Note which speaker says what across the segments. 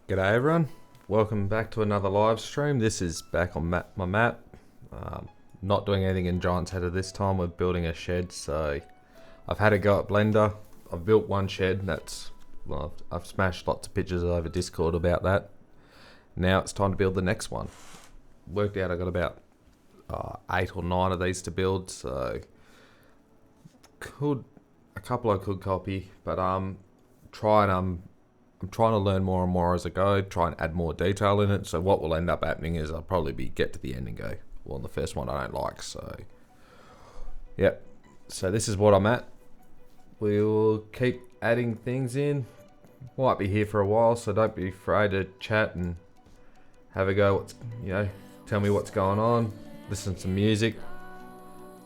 Speaker 1: G'day everyone, welcome back to another live stream. This is back on my map. Not doing anything in Giant's Head this time. We're building a shed, so I've had a go at Blender. I've built one shed, I've smashed lots of pictures over Discord about that. Now it's time to build the next one. Worked out I got about 8 or 9 of these to build, so a couple I could copy, but I'm trying to learn more and more as I go, try and add more detail in it. So what will end up happening is I'll probably get to the end and go, well, the first one I don't like. So, yep. So this is what I'm at. We'll keep adding things in. Might be here for a while, so don't be afraid to chat and have a go. Tell me what's going on. Listen to some music.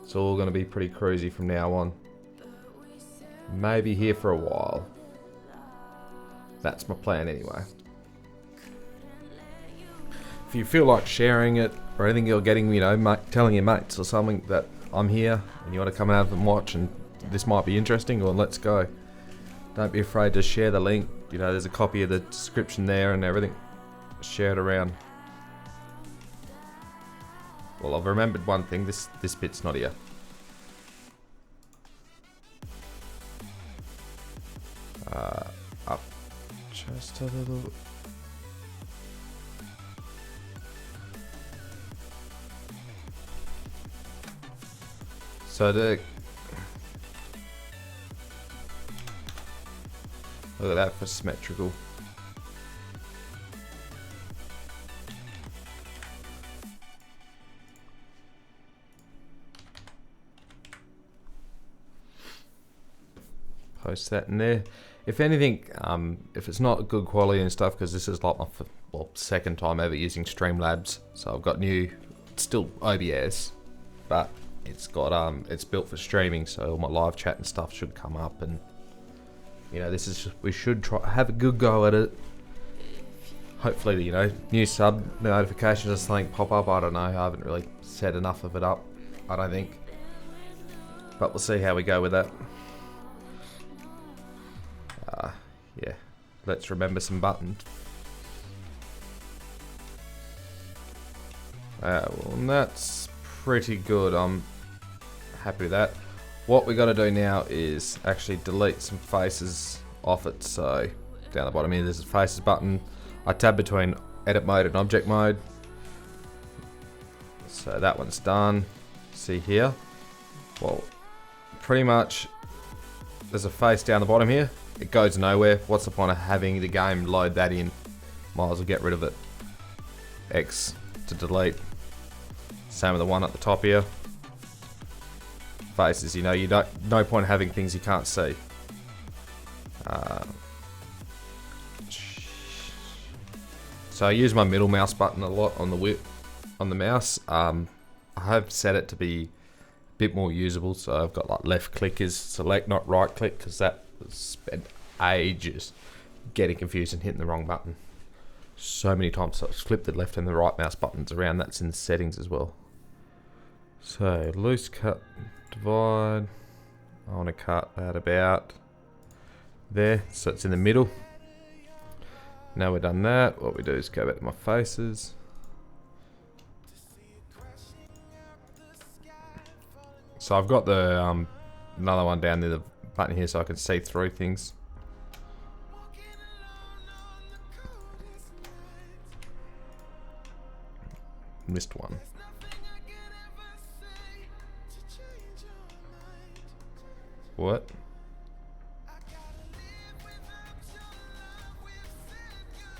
Speaker 1: It's all going to be pretty cruisy from now on. Maybe here for a while. That's my plan anyway. If you feel like sharing it or anything, you're getting, telling your mates or something that I'm here and you want to come out and watch and this might be interesting, well, let's go. Don't be afraid to share the link. There's a copy of the description there and everything. Share it around. Well, I've remembered one thing. This bit's not here. Up just a little. So look at that for symmetrical. Post that in there. If anything, if it's not good quality and stuff, because this is like my second time ever using Streamlabs, so I've got it's still OBS, but it's got it's built for streaming, so all my live chat and stuff should come up, and we should have a good go at it. Hopefully, new sub notifications or something pop up. I don't know. I haven't really set enough of it up, I don't think, but we'll see how we go with that. Yeah, let's remember some buttons. Well, that's pretty good. I'm happy with that. What we got to do now is actually delete some faces off it. So down the bottom here, there's a faces button. I tab between edit mode and object mode. So that one's done. See here? Well, pretty much there's a face down the bottom here. It goes nowhere. What's the point of having the game load that in? Might as well get rid of it. X to delete. Same with the one at the top here. Faces, you don't. No point having things you can't see. So I use my middle mouse button a lot on the mouse. I have set it to be a bit more usable. So I've got like left click is select, not right click, because that spent ages getting confused and hitting the wrong button. So many times, so I've flipped the left and the right mouse buttons around. That's in the settings as well. So loose cut divide. I want to cut that about there, so it's in the middle. Now we've done that, what we do is go back to my faces. So I've got the another one down there, the button here, so I can see through things. Missed one. What?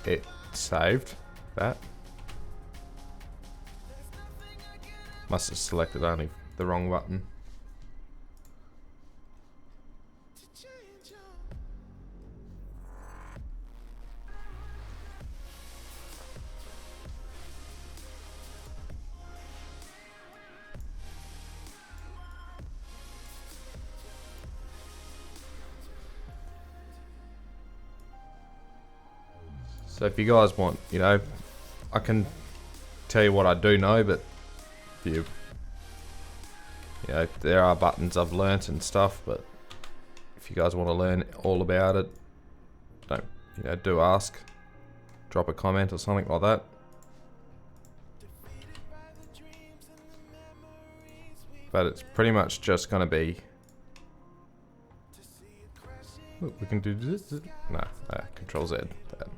Speaker 1: It saved that. Must have selected only the wrong button. So if you guys want, I can tell you what I do know, but if there are buttons I've learnt and stuff, but if you guys want to learn all about it, do ask. drop a comment or something like that. But it's pretty much just going to be... Look, we can do this. No, Control Z. That.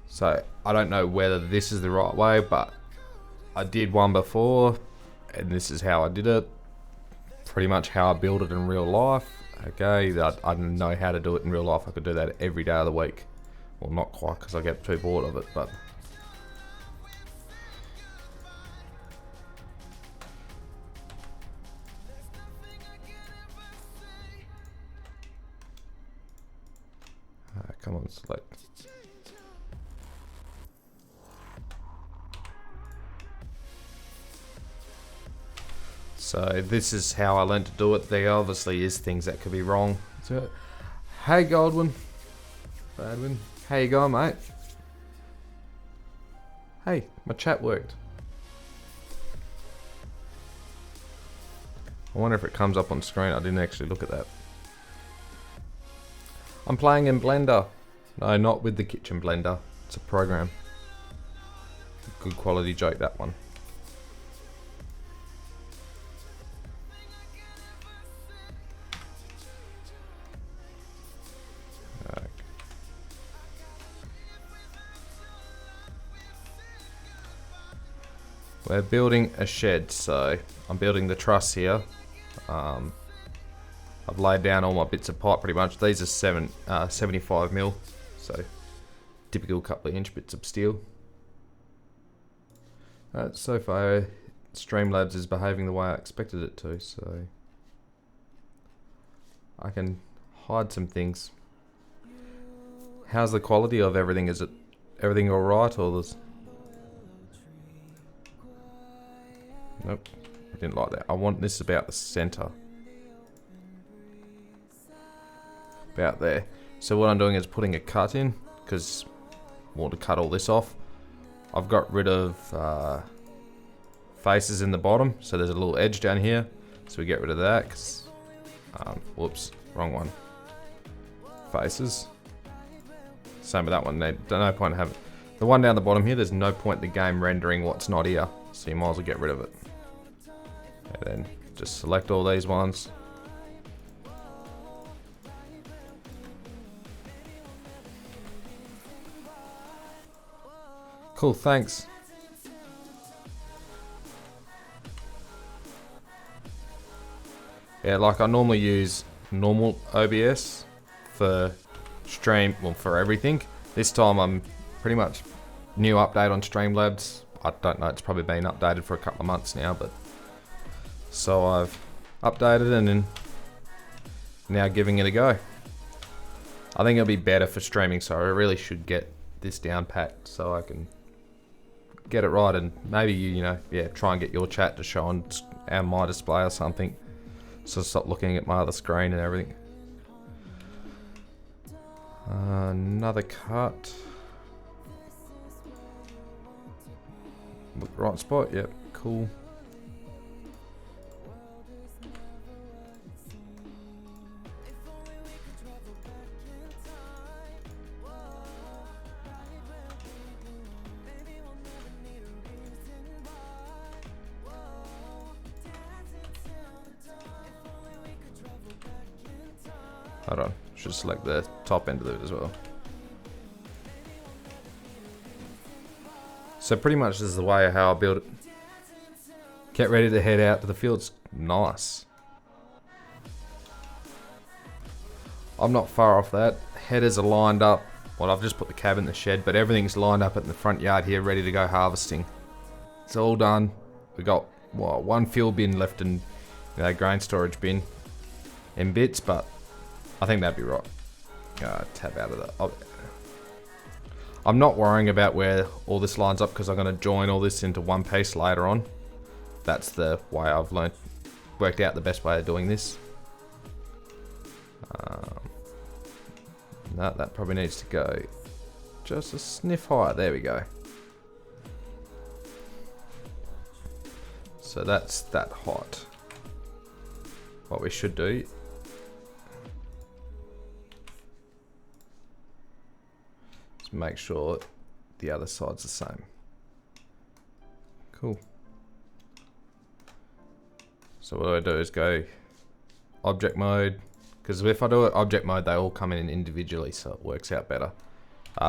Speaker 1: So, I don't know whether this is the right way, but I did one before, and this is how I did it. Pretty much how I build it in real life. Okay, I didn't know how to do it in real life. I could do that every day of the week. Well, not quite, because I get too bored of it, but... come on, select. So this is how I learned to do it. There obviously is things that could be wrong. So, hey Goldwyn. Badwin. How you going, mate? Hey, my chat worked. I wonder if it comes up on screen. I didn't actually look at that. I'm playing in Blender. No, not with the kitchen blender. It's a program. Good quality joke, that one. We're building a shed, so I'm building the truss here. I've laid down all my bits of pipe pretty much. These are 75 mil, so typical couple of inch bits of steel. So far, Streamlabs is behaving the way I expected it to, so I can hide some things. How's the quality of everything? Is it everything alright, or there's... Nope, I didn't like that. I want this about the center. About there. So what I'm doing is putting a cut in, because I want to cut all this off. I've got rid of faces in the bottom, so there's a little edge down here. So we get rid of that, cause, whoops, wrong one. Faces. Same with that one, there's no point in having... The one down the bottom here, there's no point in the game rendering what's not here. So you might as well get rid of it. And then just select all these ones. Cool, thanks. Yeah, like I normally use normal OBS for stream, well, for everything. This time I'm pretty much new update on Streamlabs. I don't know, it's probably been updated for a couple of months now, but so I've updated and then now giving it a go. I think it'll be better for streaming, so I really should get this down packed so I can get it right, and maybe you know, yeah, try and get your chat to show on my display or something, so stop looking at my other screen and everything. Another cut. Look, right spot, yep, cool. Hold on, should select the top end of it as well. So pretty much this is the way how I build it. Get ready to head out to the fields. Nice. I'm not far off that. Headers are lined up. Well, I've just put the cab in the shed, but everything's lined up in the front yard here, ready to go harvesting. It's all done. We got what, one fuel bin left in grain storage bin in bits, but I think that'd be right. Tab out of that. I'm not worrying about where all this lines up because I'm going to join all this into one piece later on. That's the way I've worked out the best way of doing this. No, that probably needs to go just a sniff higher. There we go. So that's that hot. What we should do Just make sure the other side's the same. Cool. So what I do is go object mode, because if I do it object mode, they all come in individually, so it works out better.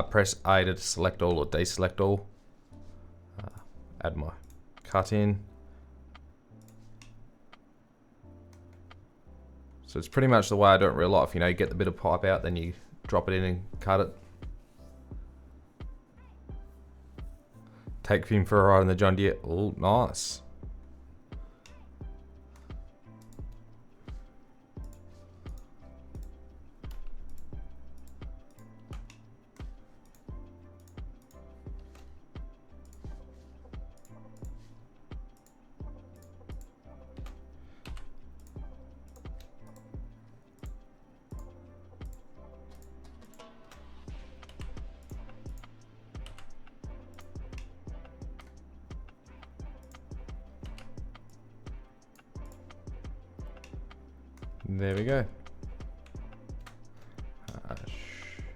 Speaker 1: Press A to select all or deselect all. Add my cut in. So it's pretty much the way I do it in real life. You know, you get the bit of pipe out, then you drop it in and cut it. Take him for a ride in the John Deere. Oh, nice. There we go.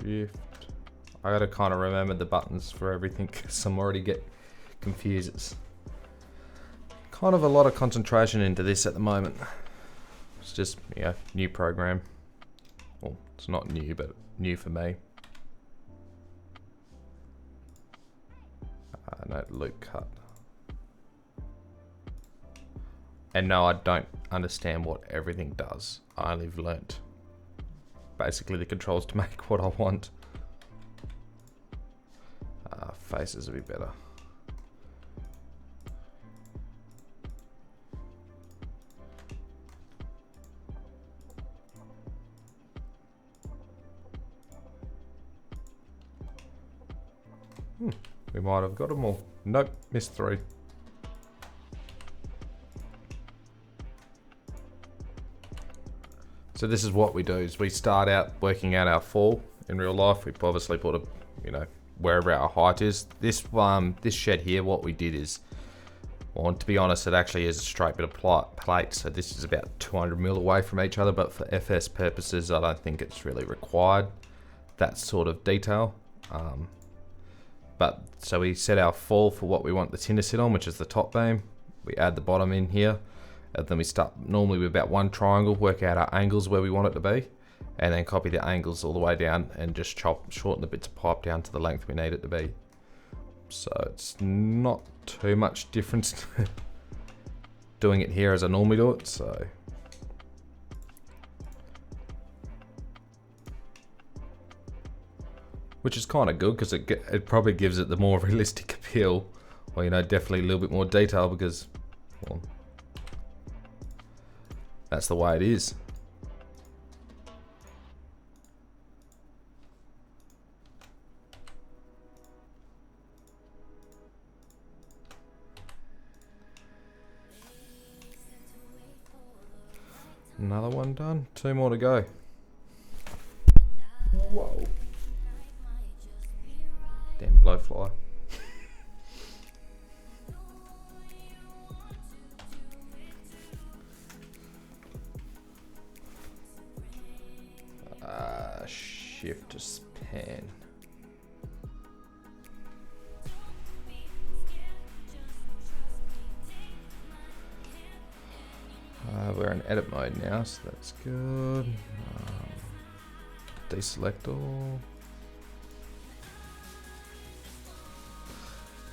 Speaker 1: Shift. I gotta kind of remember the buttons for everything because I'm already get confused. It's kind of a lot of concentration into this at the moment. It's just, yeah, new program. Well, it's not new, but new for me. No, loop cut. And no, I don't understand what everything does. I only have learnt basically the controls to make what I want. Faces would be better. We might have got them all. Nope, missed 3. So this is what we do, is we start out working out our fall in real life. We obviously put a, you know, wherever our height is. This shed here, what we did is, well, to be honest, it actually is a straight bit of plate. So this is about 200 mil away from each other, but for FS purposes, I don't think it's really required, that sort of detail. But so we set our fall for what we want the tin to sit on, which is the top beam. We add the bottom in here. And then we start normally with about 1 triangle, work out our angles where we want it to be, and then copy the angles all the way down and just shorten the bits of pipe down to the length we need it to be. So it's not too much difference doing it here as I normally do it. So which is kind of good because it probably gives it the more realistic appeal, or, you know, definitely a little bit more detail because, well, that's the way it is. Another one done. 2 more to go. Whoa. Damn blowfly. Shift to span. We're in edit mode now, so that's good. Deselect all.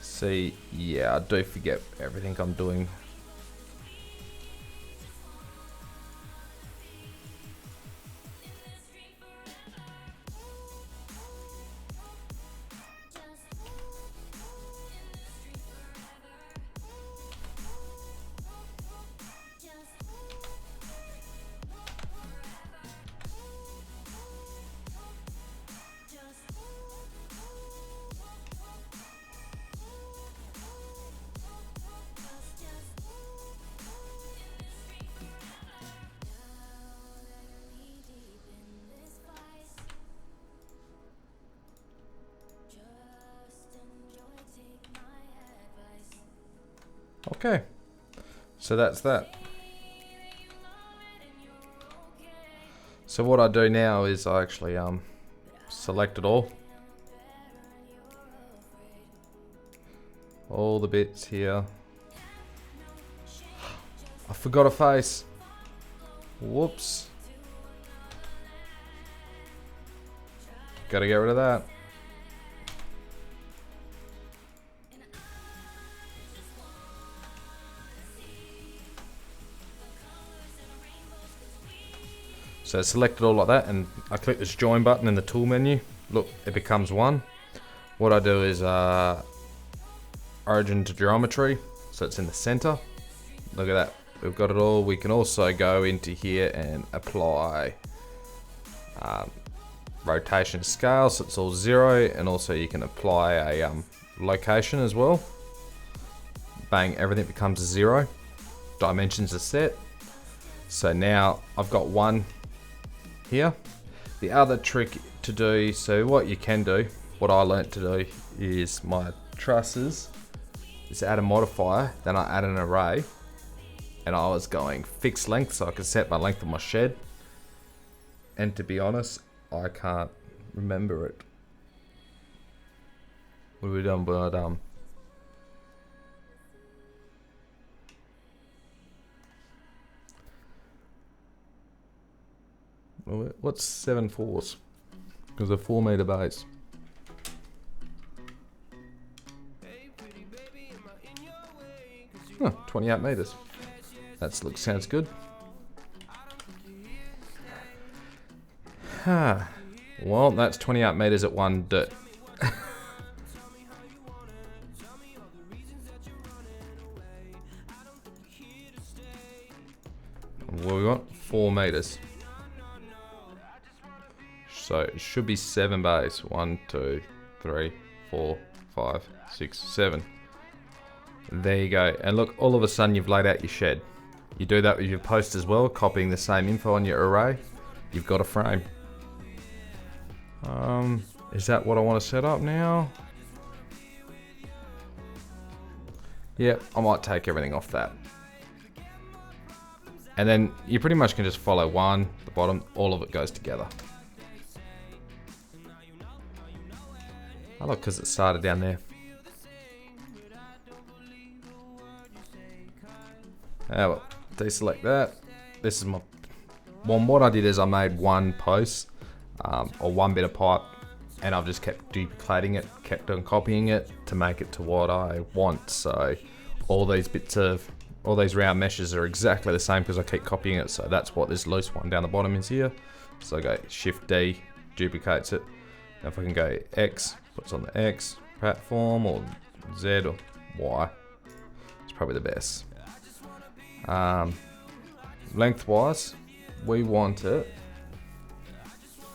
Speaker 1: See, yeah, I do forget everything I'm doing. Okay, so that's that. So what I do now is I actually select it all, all the bits here. I forgot a face. Whoops. Gotta get rid of that. So select it all like that, and I click this join button in the tool menu. Look, it becomes one. What I do is origin to geometry, so it's in the center. Look at that, we've got it all. We can also go into here and apply rotation scale, so it's all 0, and also you can apply a location as well. Bang, everything becomes 0. Dimensions are set. So now I've got one here. The other trick to do, so what you can do, what I learnt to do is my trusses is add a modifier, then I add an array, and I was going fixed length so I could set my length of my shed. And to be honest, I can't remember it. What have we done? But what's 7 fours? Because a 4 meter base. Huh, 28 meters. Sounds good. Well, that's 28 meters at 1 dirt. Well, we want 4 meters. So it should be 7 bays. 1, 2, 3, 4, 5, 6, 7. There you go. And look, all of a sudden you've laid out your shed. You do that with your post as well, copying the same info on your array. You've got a frame. Is that what I want to set up now? Yeah, I might take everything off that. And then you pretty much can just follow one, the bottom, all of it goes together. Oh look, because it started down there. Well, deselect that. This is my one. What I did is I made one post or one bit of pipe, and I've just kept duplicating it, kept on copying it to make it to what I want. So all these round meshes are exactly the same because I keep copying it. So that's what this loose one down the bottom is here. So I go Shift D, duplicates it. Now if I can go X, puts on the X platform, or Z or Y, it's probably the best. Lengthwise, we want it.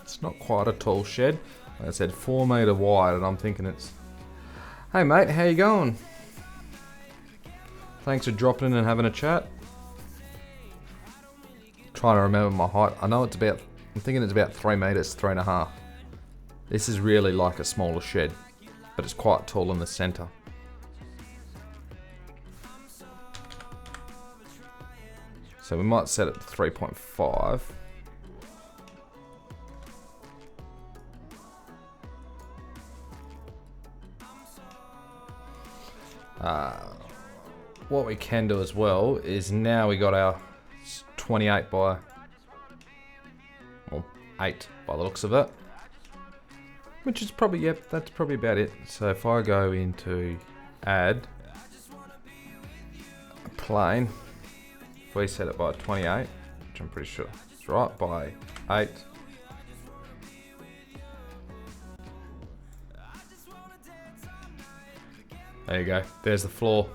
Speaker 1: It's not quite a tall shed. Like I said, 4 meter wide, and I'm thinking it's. Hey mate, how you going? Thanks for dropping in and having a chat. Trying to remember my height. I know it's about. I'm thinking it's about 3 meters, 3.5. This is really like a smaller shed, but it's quite tall in the center. So we might set it to 3.5. What we can do as well is now we got our 28 by, well, 8 by the looks of it. Which is probably, yep, that's probably about it. So if I go into add a plane, if we set it by 28, which I'm pretty sure it's right, by 8. There you go, there's the floor.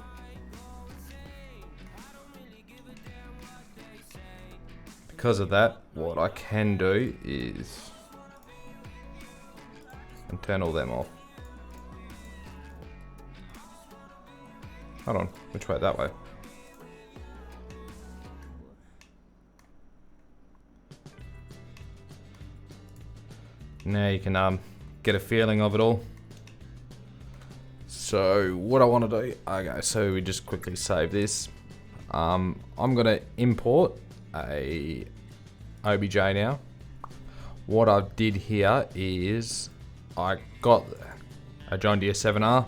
Speaker 1: Because of that, what I can do is and turn all them off. Hold on, which way? That way. Now you can get a feeling of it all. So what I want to do, okay, so we just quickly save this. I'm gonna import a OBJ now. What I did here is I got a John Deere 7R,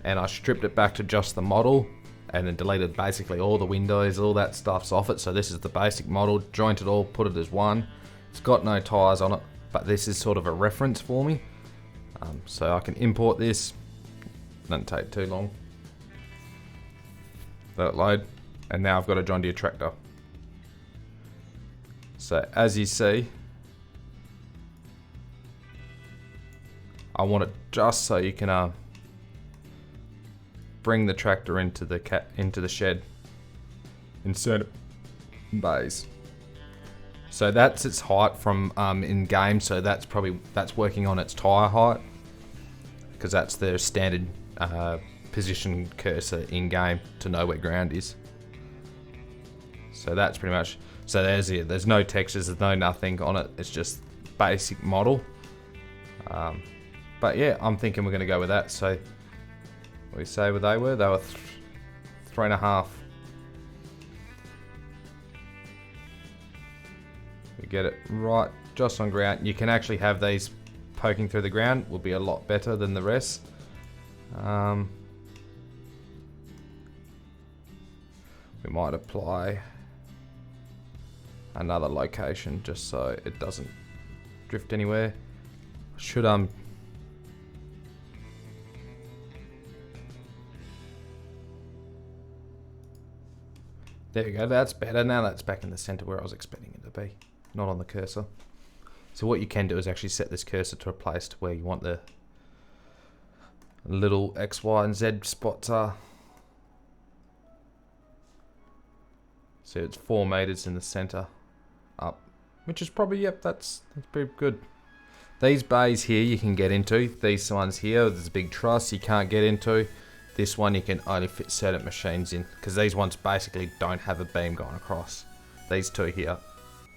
Speaker 1: and I stripped it back to just the model and then deleted basically all the windows, all that stuff's off it. So this is the basic model, joint it all, put it as one. It's got no tires on it, but this is sort of a reference for me. So I can import this, doesn't take too long. Let it load, and now I've got a John Deere tractor. So as you see, I want it just so you can bring the tractor into the shed, insert it in bays. So that's its height from in game. So that's working on its tire height, because that's their standard position cursor in game to know where ground is. So that's pretty much. So there's no textures, there's no nothing on it. It's just basic model. But yeah, I'm thinking we're going to go with that. So we say what they were 3.5. We get it right just on ground. You can actually have these poking through the ground, will be a lot better than the rest. We might apply another location just so it doesn't drift anywhere. Should there we go, that's better. Now that's back in the center where I was expecting it to be, not on the cursor. So what you can do is actually set this cursor to a place to where you want the little X, Y, and Z spots are. So it's 4 meters in the center up, which is probably, yep, that's pretty good. These bays here you can get into. These ones here, there's a big truss you can't get into. This one you can only fit certain machines in, because these ones basically don't have a beam going across. These two here,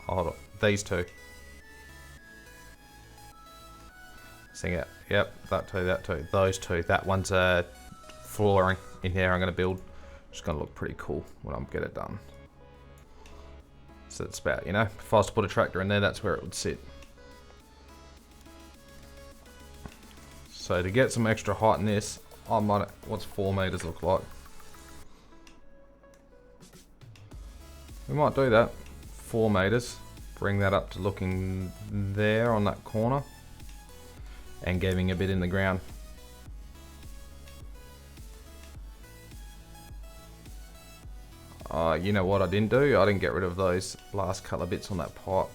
Speaker 1: hold on, these two. Sing it, yep, that two, those two. That one's flooring in here I'm going to build. It's going to look pretty cool when I get it done. So it's about, you know, if I was to put a tractor in there, that's where it would sit. So to get some extra height in this, I might, what's 4 meters look like? We might do that. 4 meters. Bring that up to looking there on that corner. And giving a bit in the ground. You know what I didn't do? I didn't get rid of those last couple of bits on that pipe.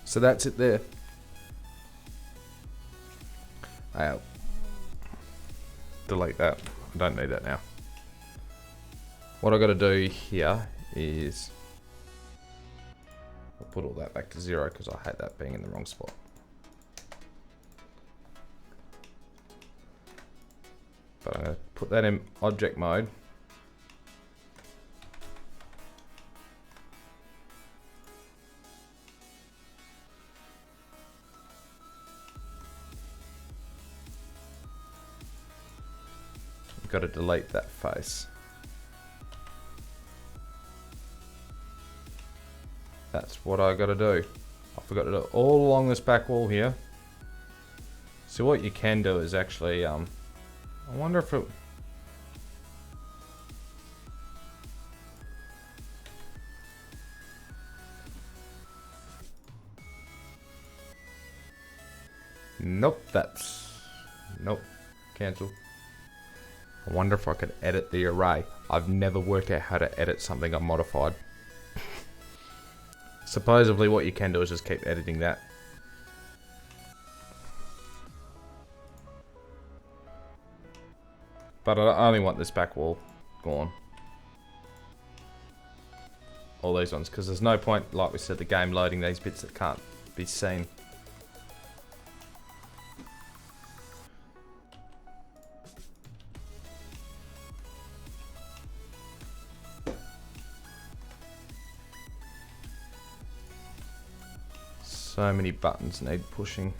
Speaker 1: So that's it there. Delete that. I don't need that now. What I got to do here is I'll put all that back to 0 because I hate that being in the wrong spot. But I'm going to put that in object mode. I've got to delete that face. That's what I got to do. I forgot to do it all along this back wall here. So what you can do is actually, I wonder if it... Nope, nope, cancel. I wonder if I could edit the array. I've never worked out how to edit something I've modified. Supposedly what you can do is just keep editing that. But I only want this back wall gone. All these ones, because there's no point, like we said, the game loading these bits that can't be seen. So many buttons need pushing.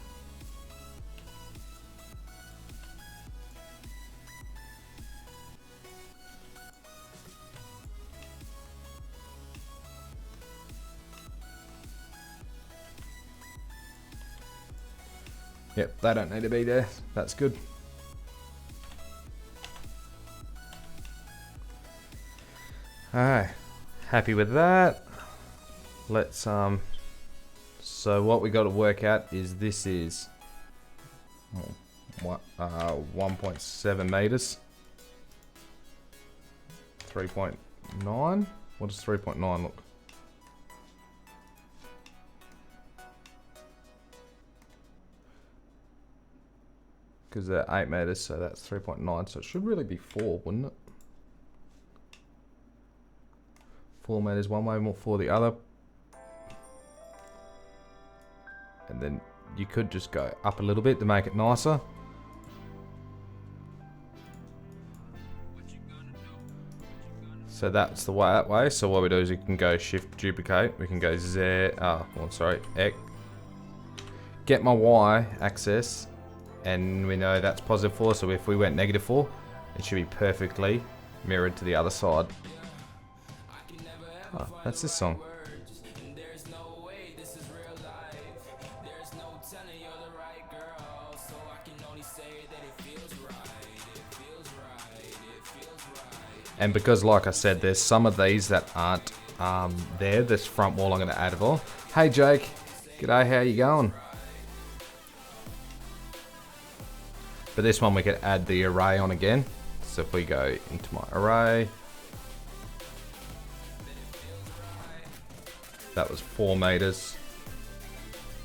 Speaker 1: Yep, they don't need to be there. That's good. Alright, happy with that. Let's so what we got to work out is this is 1.7 meters. 3.9. What does 3.9 look? Because they're 8 meters, so that's 3.9. So it should really be 4, wouldn't it? 4 meters one way, more 4 the other. And then you could just go up a little bit to make it nicer. So that's the way that way. So what we do is we can go shift duplicate. We can go Z. X. Get my Y axis, and we know that's positive 4. So if we went negative 4, it should be perfectly mirrored to the other side. Oh, that's this song. And because, like I said, there's some of these that aren't there. This front wall I'm going to add it all. Hey Jake, g'day, how you going? But this one we could add the array on again. So if we go into my array, that was 4 meters.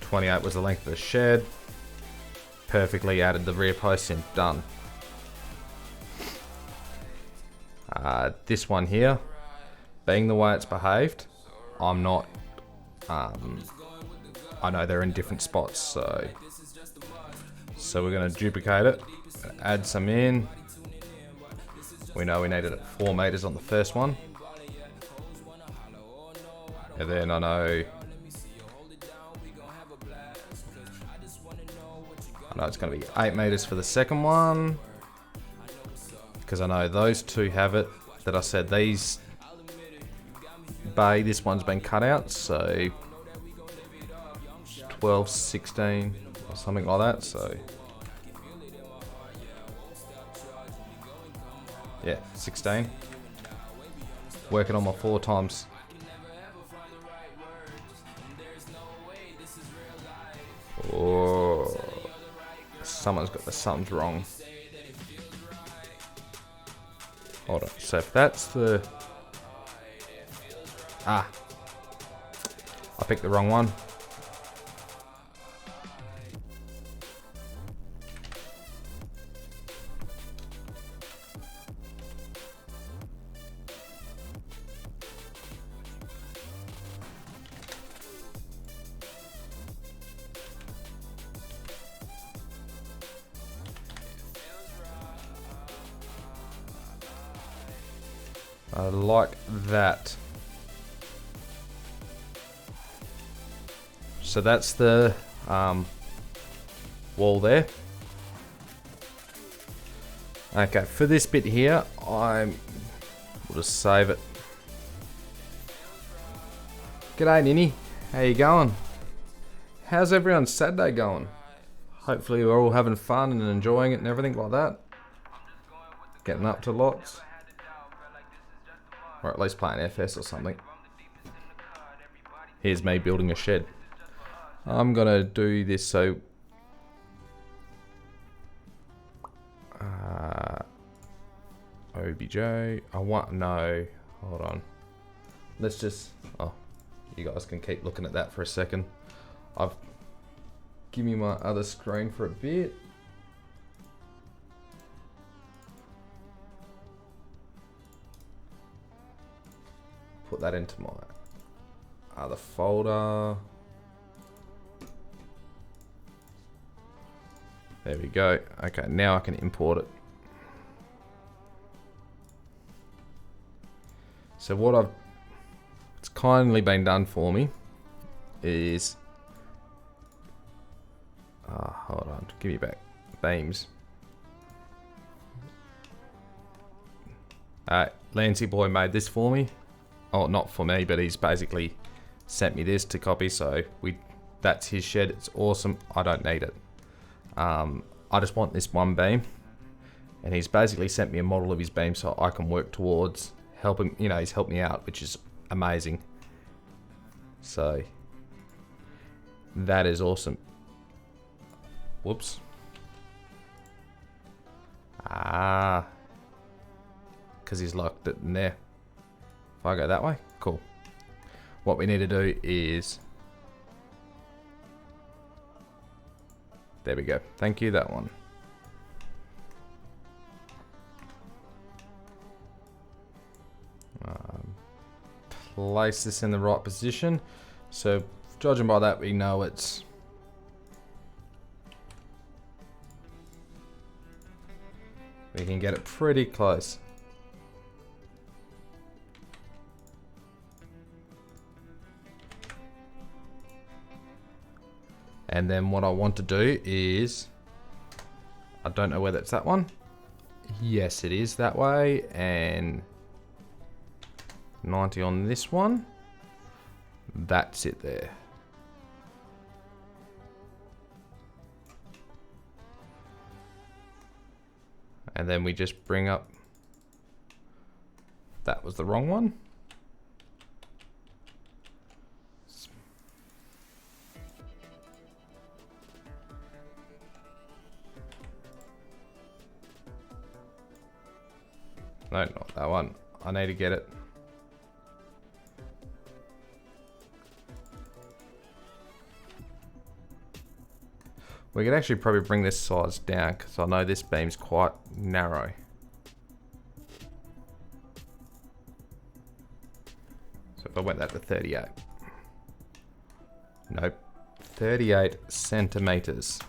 Speaker 1: 28 was the length of the shed. Perfectly added the rear post in, done. This one here, being the way it's behaved, I'm not, I know they're in different spots, so we're going to duplicate it, add some in. We know we needed it 4 meters on the first one, and then I know it's going to be 8 meters for the second one, because I know those two have it. That I said these bay, this one's been cut out, so 12, 16 or something like that. So yeah, 16. Working on my 4 times. Oh, something's wrong. Hold on, so if that's the... I picked the wrong one. I like that. So that's the wall there. Okay, for this bit here, we'll just save it. G'day Ninny, how you going? How's everyone's Saturday going? Hopefully we're all having fun and enjoying it and everything like that. Getting up to lots. Or at least playing FS or something. Here's me building a shed. I'm gonna do this so... OBJ. No, hold on. Let's just... Oh, you guys can keep looking at that for a second. Give me my other screen for a bit. Put that into my other folder. There we go. Okay, now I can import it. So it's kindly been done for me is, hold on, give me back, beams. Lancy boy made this for me. Oh, not for me, but he's basically sent me this to copy. So that's his shed. It's awesome. I don't need it. I just want this one beam, and he's basically sent me a model of his beam so I can work towards helping. You know, he's helped me out, which is amazing. So that is awesome. Whoops. Because he's locked it in there. If I go that way, cool. What we need to do is, there we go. Thank you, that one. Place this in the right position. So, judging by that, we know it's we can get it pretty close. And then what I want to do is, I don't know whether it's that one. Yes, it is that way. And 90 on this one. That's it there. And then we just bring up, that was the wrong one. No, not that one. I need to get it. We could actually probably bring this size down because I know this beam's quite narrow. So if I went that to 38. Nope. 38 centimeters.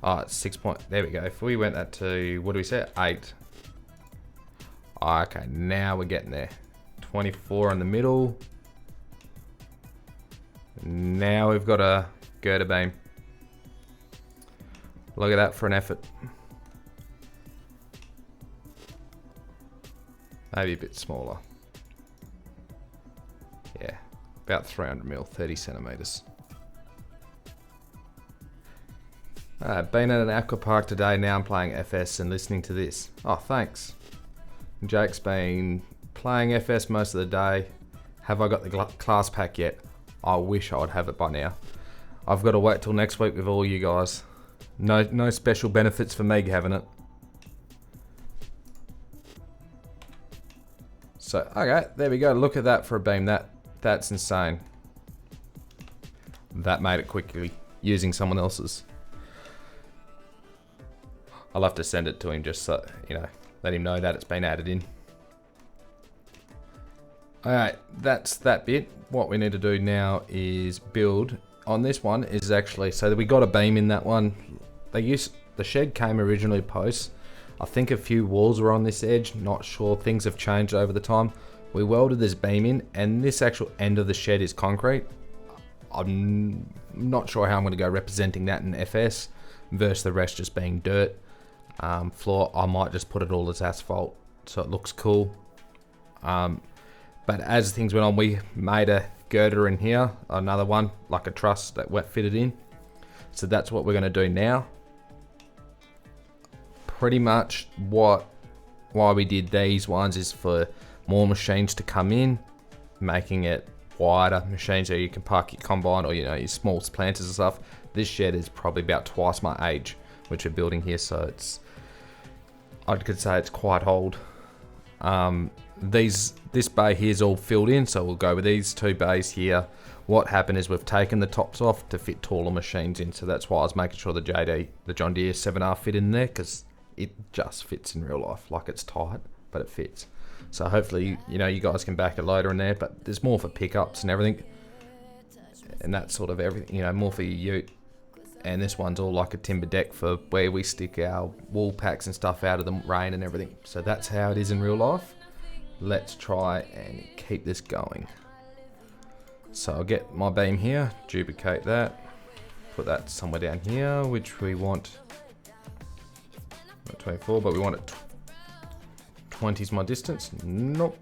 Speaker 1: Oh, it's 6 point. There we go. If we went that to, what do we say? 8. Oh, okay, now we're getting there. 24 in the middle. Now we've got a girder beam. Look at that for an effort. Maybe a bit smaller. Yeah, about 300 mil, 30 centimeters. Been at an aqua park today, now I'm playing FS and listening to this. Oh, thanks. Jake's been playing FS most of the day. Have I got the class pack yet? I wish I would have it by now. I've got to wait till next week with all you guys. No special benefits for me having it. So, okay, there we go. Look at that for a beam. That's insane. That made it quickly using someone else's. I'll have to send it to him just so, you know, let him know that it's been added in. Alright, that's that bit. What we need to do now is build. On this one is actually, so that we got a beam in that one. The shed came originally post. I think a few walls were on this edge, not sure, things have changed over the time. We welded this beam in, and this actual end of the shed is concrete. I'm not sure how I'm going to go representing that in FS versus the rest just being dirt. Floor, I might just put it all as asphalt so it looks cool. But as things went on, we made a girder in here, another one, like a truss that wet fitted in. So that's what we're going to do now. Pretty much why we did these ones is for more machines to come in, making it wider machines so you can park your combine or, you know, your small planters and stuff. This shed is probably about twice my age, which we're building here, so it's, I could say it's quite old. This bay here is all filled in, so we'll go with these two bays here. What happened is we've taken the tops off to fit taller machines in, so that's why I was making sure the John Deere 7R fit in there, because it just fits in real life. Like, it's tight, but it fits. So hopefully, you know, you guys can back it later in there, but there's more for pickups and everything, and that sort of everything, you know, more for your ute. And this one's all like a timber deck for where we stick our wool packs and stuff out of the rain and everything. So that's how it is in real life. Let's try and keep this going. So I'll get my beam here, duplicate that, put that somewhere down here, which we want, not 24, but we want it 20 is my distance. Nope,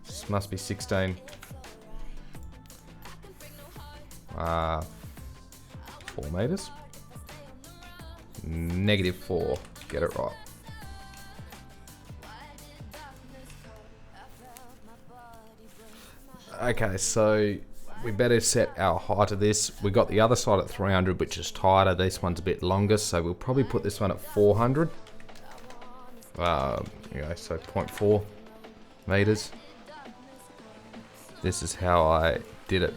Speaker 1: this must be 16. 4 meters. -4. Get it right. Okay, so we better set our height of this. We got the other side at 300, which is tighter. This one's a bit longer, so we'll probably put this one at 400. So 0.4 meters. This is how I did it.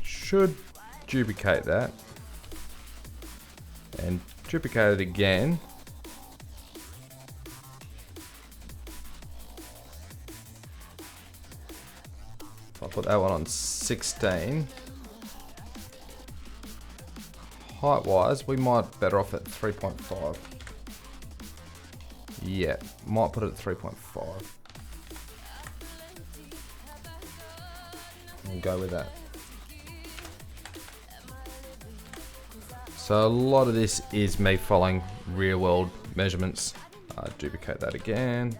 Speaker 1: Should duplicate that and duplicate it again. If I put that one on 16, height wise we might better off at 3.5. Yeah, might put it at 3.5. We'll go with that. So a lot of this is me following real world measurements. Duplicate that again.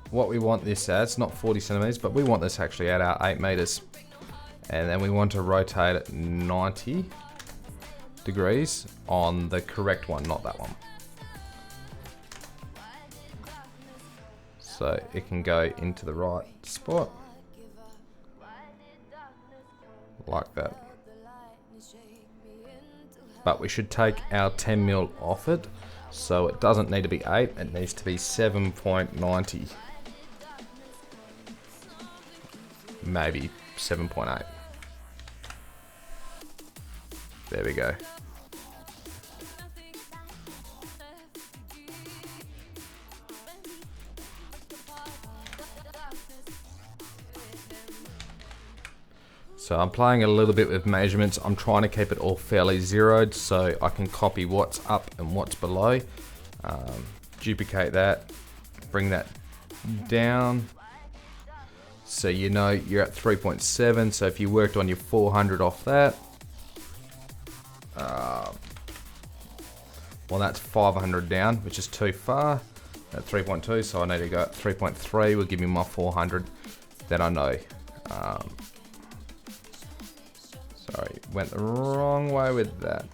Speaker 1: What we want this as, not 40 centimeters, but we want this actually at our 8 meters. And then we want to rotate it 90 degrees on the correct one, not that one. So it can go into the right spot. Like that. But we should take our 10 mil off it, so it doesn't need to be 8, it needs to be 7.90. Maybe 7.8. There we go. So I'm playing a little bit with measurements. I'm trying to keep it all fairly zeroed so I can copy what's up and what's below. Duplicate that, bring that down. So you know you're at 3.7. So if you worked on your 400 off that, well that's 500 down, which is too far at 3.2. So I need to go at 3.3, will give me my 400. Then I know. Sorry, went the wrong way with that.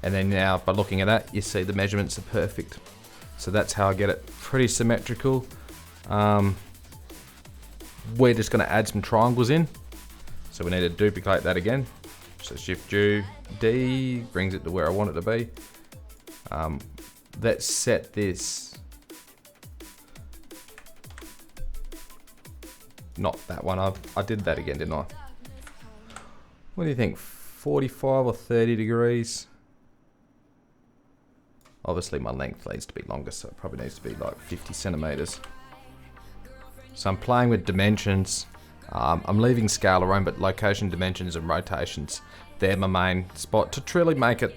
Speaker 1: And then now, by looking at that, you see the measurements are perfect. So that's how I get it pretty symmetrical. We're just going to add some triangles in. So we need to duplicate that again. So Shift D brings it to where I want it to be. Let's set this, not that one, I did that again, didn't I? What do you think, 45 or 30 degrees? Obviously my length needs to be longer, so it probably needs to be like 50 centimeters. So I'm playing with dimensions. I'm leaving scale alone, but location, dimensions and rotations, they're my main spot to truly make it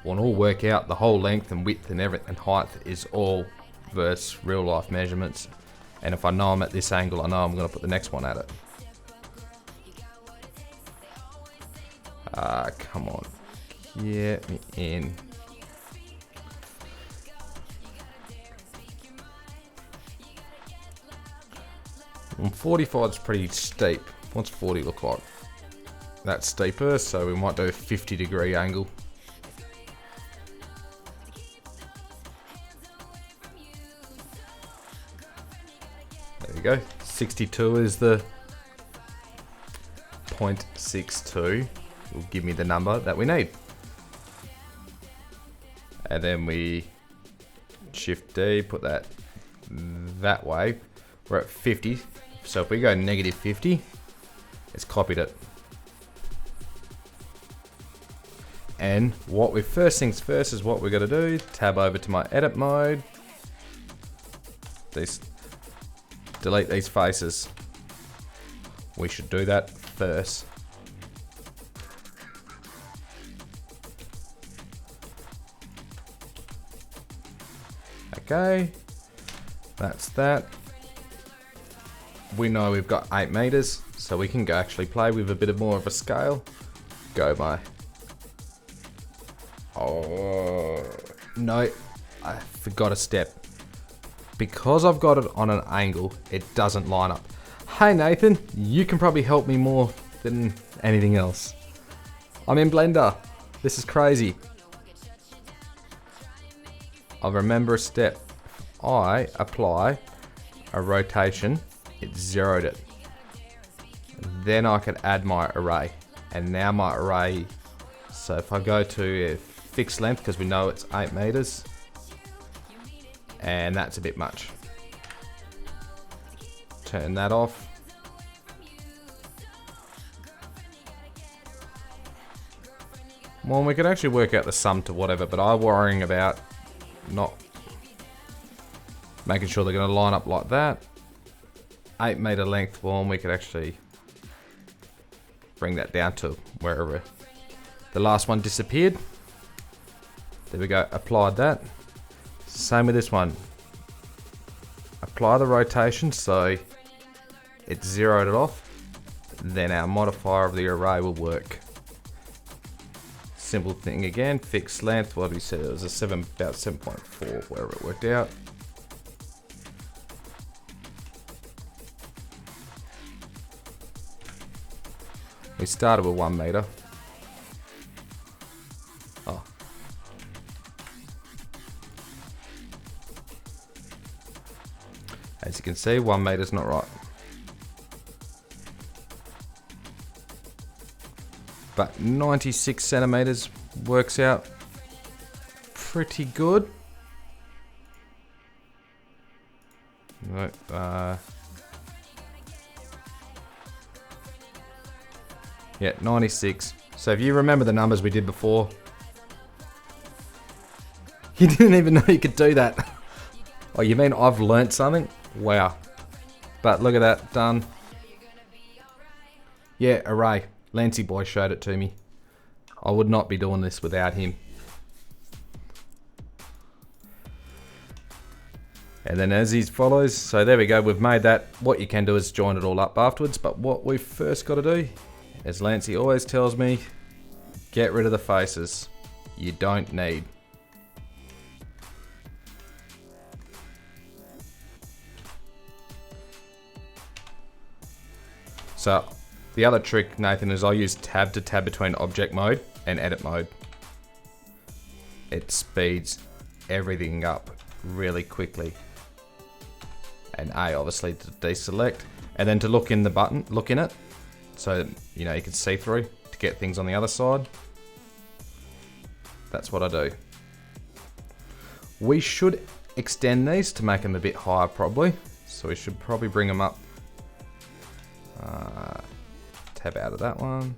Speaker 1: will all work out. The whole length and width and everything and height is all versus real life measurements. And if I know I'm at this angle, I know I'm going to put the next one at it. Come on, get me in. And 45 is pretty steep. What's 40 look like? That's steeper, so we might do a 50-degree angle. There we go. 62 is the 0.62. Will give me the number that we need. And then we Shift D, put that that way. We're at 50. So if we go -50, it's copied it. And first things first is what we're going to do. Tab over to my edit mode. Delete these faces. We should do that first. Okay, that's that. We know we've got 8 meters, so we can go actually play with a bit of more of a scale. Go, my. Oh, no, I forgot a step. Because I've got it on an angle, it doesn't line up. Hey Nathan, you can probably help me more than anything else. I'm in Blender. This is crazy. I'll remember a step. I apply a rotation, it zeroed it. Then I can add my array. And now my array, so if I go to a fixed length, because we know it's 8 meters, and that's a bit much. Turn that off. Well, we could actually work out the sum to whatever, but I'm worrying about not making sure they're going to line up like that. 8 meter length, well, we could actually bring that down to wherever the last one disappeared. There we go, applied that. Same with this one. Apply the rotation so it zeroed it off. Then our modifier of the array will work. Simple thing again, fixed length. What we said, it was a about 7.4, wherever it worked out. We started with 1 meter. Oh. As you can see, 1 meter's not right. But 96 centimeters works out pretty good. No, yeah, 96. So if you remember the numbers we did before, you didn't even know you could do that. Oh, you mean I've learnt something? Wow. But look at that, done. Yeah, array. Lancey boy showed it to me. I would not be doing this without him. And then as he follows, so there we go, we've made that. What you can do is join it all up afterwards, but what we've first got to do, as Lancey always tells me, get rid of the faces. You don't need. So the other trick, Nathan, is I use tab to tab between object mode and edit mode. It speeds everything up really quickly. And A, obviously, to deselect, and then to look in the button, look in it, so you know you can see through to get things on the other side. That's what I do. We should extend these to make them a bit higher, probably. So we should probably bring them up. Tab out of that one.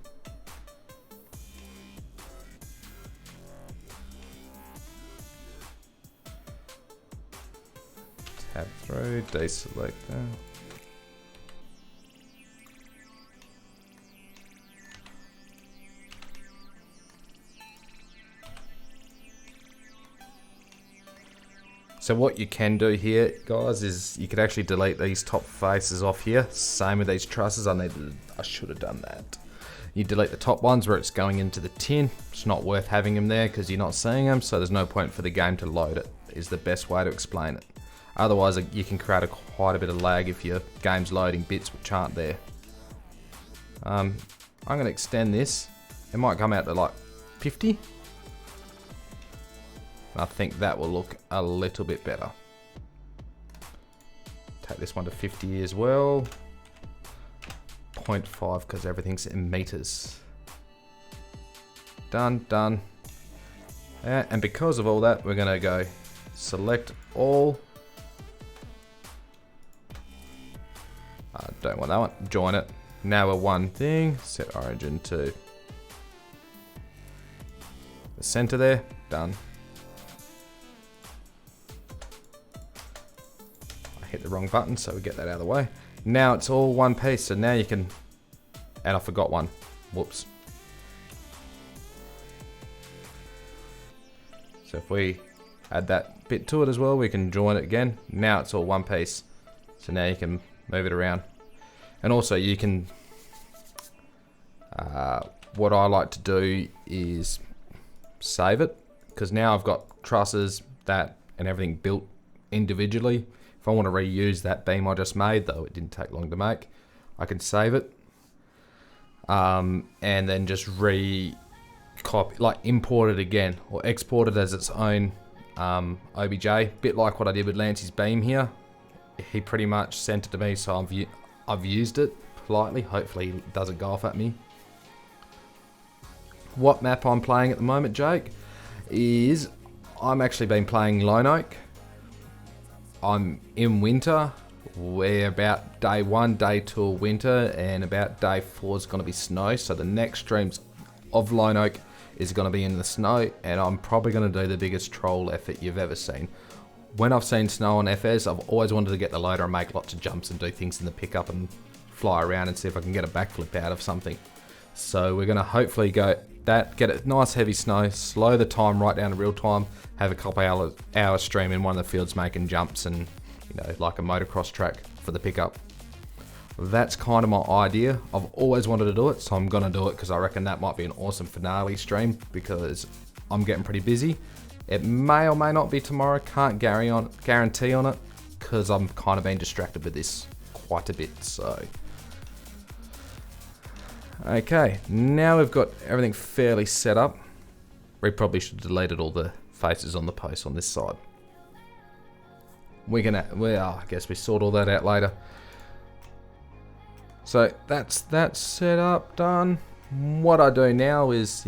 Speaker 1: Tab through, deselect that. So what you can do here, guys, is you could actually delete these top faces off here. Same with these trusses. I should have done that. You delete the top ones where it's going into the tin. It's not worth having them there because you're not seeing them, so there's no point for the game to load it, is the best way to explain it. Otherwise, you can create quite a bit of lag if your game's loading bits which aren't there. I'm going to extend this. It might come out to like 50. I think that will look a little bit better. Take this one to 50 as well. 0.5 because everything's in meters. Done, done. And because of all that, we're going to go select all. Don't want that one. Join it. Now we're one thing. Set origin to the center there. Done. Hit the wrong button, so we get that out of the way. Now it's all one piece, so now you can, and I forgot one, whoops. So if we add that bit to it as well. We can join it again. Now it's all one piece. So now you can move it around. And also you can, what I like to do is save it, because now I've got trusses that and everything built individually. If I want to reuse that beam I just made, though it didn't take long to make, I can save it and then just copy, like import it again or export it as its own OBJ. Bit like what I did with Lance's beam here. He pretty much sent it to me, so I've used it politely. Hopefully he doesn't go off at me. What map I'm playing at the moment, Jake, is I'm actually been playing Lone Oak. I'm in winter. We're about day 1, day 2 of winter, and about day 4 is going to be snow. So the next streams of Lone Oak is going to be in the snow, and I'm probably going to do the biggest troll effort you've ever seen. When I've seen snow on FS, I've always wanted to get the loader and make lots of jumps and do things in the pickup and fly around and see if I can get a backflip out of something. So we're going to hopefully go that, get a nice heavy snow, slow the time right down to real time, have a couple hours stream in one of the fields making jumps and, you know, like a motocross track for the pickup. That's kind of my idea. I've always wanted to do it, so I'm going to do it because I reckon that might be an awesome finale stream because I'm getting pretty busy. It may or may not be tomorrow, can't guarantee on it because I'm kind of been distracted with this quite a bit, so. Okay, now we've got everything fairly set up. We probably should have deleted all the faces on the post on this side. I guess we sort all that out later. So that's that set up, done. What I do now is,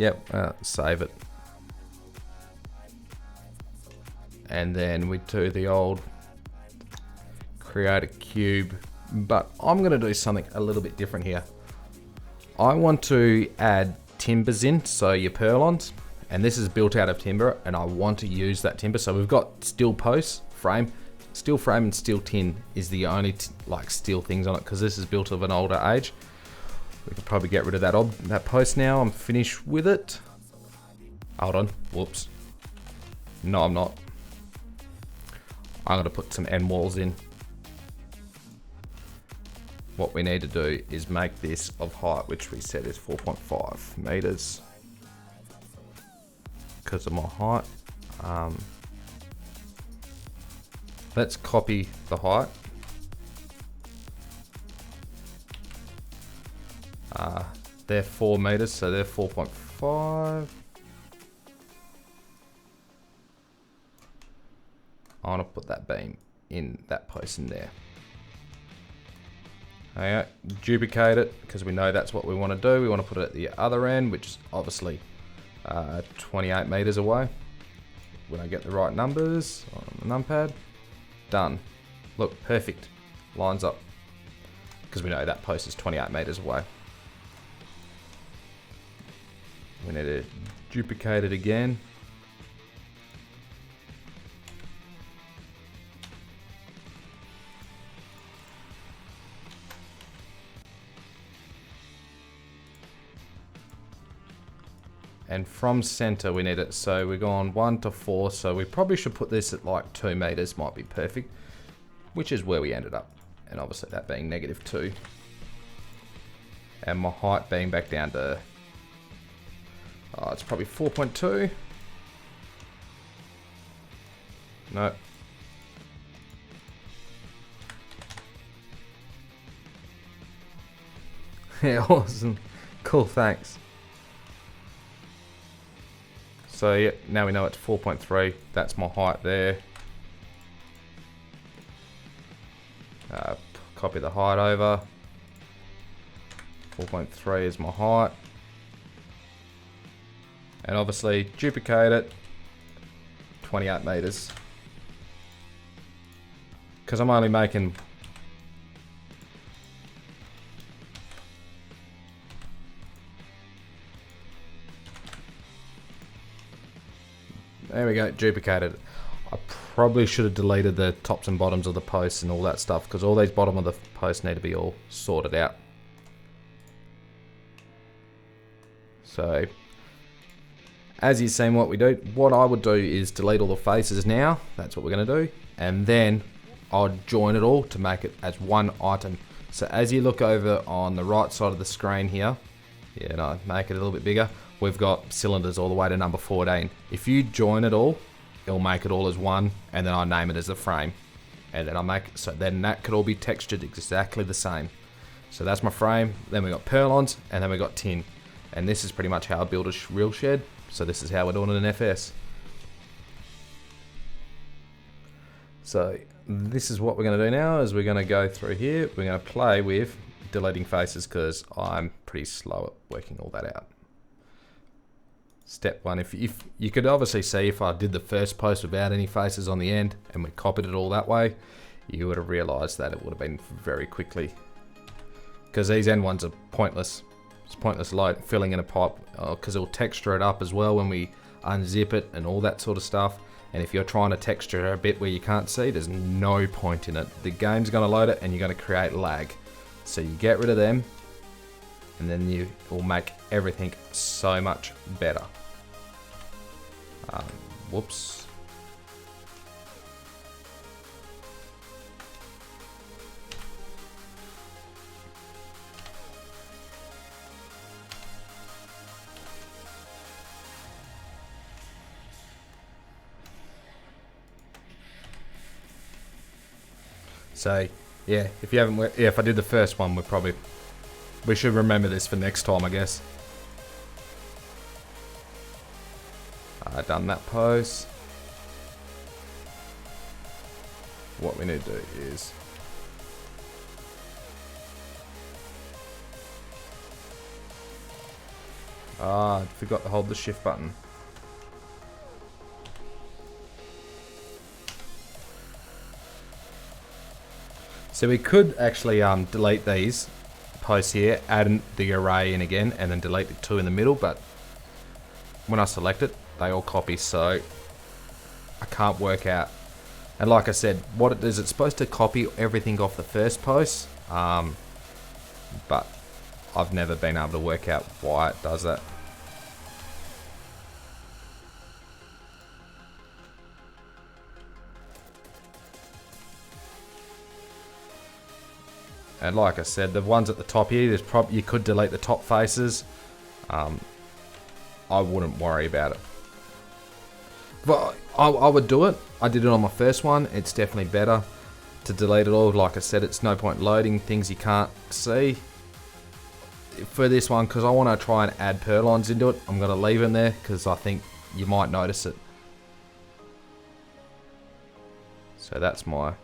Speaker 1: save it. And then we do the old create a cube, but I'm gonna do something a little bit different here. I want to add timbers in, so your purlins, and this is built out of timber, and I want to use that timber. So we've got steel posts, steel frame and steel tin is the only like steel things on it, because this is built of an older age. We could probably get rid of that post now. I'm finished with it. Hold on, whoops. No, I'm not. I'm gonna put some end walls in. What we need to do is make this of height, which we said is 4.5 meters because of my height. Let's copy the height. They're 4 meters, so they're 4.5. I want to put that beam in that post in there. Okay, duplicate it because we know that's what we want to do. We want to put it at the other end, which is obviously 28 meters away. When I get the right numbers on the numpad, done. Look, perfect. Lines up because we know that post is 28 meters away. We need to duplicate it again. And from center we need it, so we're going 1 to 4, so we probably should put this at like 2 meters, might be perfect, which is where we ended up. And obviously that being -2. And my height being back down to, it's probably 4.2. No. Yeah, awesome. Cool, thanks. So yeah, now we know it's 4.3. That's my height there. Copy the height over. 4.3 is my height. And obviously duplicate it. 28 meters. Because I'm only making... There we go, duplicated it. I probably should have deleted the tops and bottoms of the posts and all that stuff, because all these bottom of the posts need to be all sorted out. As you've seen what we do, what I would do is delete all the faces now. That's what we're going to do. And then I'll join it all to make it as one item. So as you look over on the right side of the screen here, make it a little bit bigger. We've got cylinders all the way to number 14. If you join it all, it'll make it all as one, and then I'll name it as a frame. And then then that could all be textured exactly the same. So that's my frame. Then we got purlins, and then we got tin. And this is pretty much how I build a real shed. So this is how we're doing it in FS. So this is what we're going to do now, is we're going to go through here. We're going to play with deleting faces because I'm pretty slow at working all that out. Step one, if you could obviously see if I did the first post without any faces on the end and we copied it all that way, you would have realized that it would have been very quickly. Because these end ones are pointless. It's pointless light filling in a pipe because it'll texture it up as well when we unzip it and all that sort of stuff. And if you're trying to texture a bit where you can't see, there's no point in it. The game's going to load it and you're going to create lag. So you get rid of them and then you will make everything so much better. Whoops. So yeah, if you haven't, if I did the first one, we should remember this for next time, I guess. I've done that pose. What we need to do is I forgot to hold the shift button. So we could actually delete these posts here, add the array in again, and then delete the two in the middle, but when I select it, they all copy, so I can't work out. And like I said, what it is, it's supposed to copy everything off the first post, but I've never been able to work out why it does that. And like I said, the ones at the top here, you could delete the top faces. I wouldn't worry about it. But I would do it. I did it on my first one. It's definitely better to delete it all. Like I said, it's no point loading things you can't see. For this one, because I want to try and add purlins into it, I'm going to leave them there because I think you might notice it. So that's my...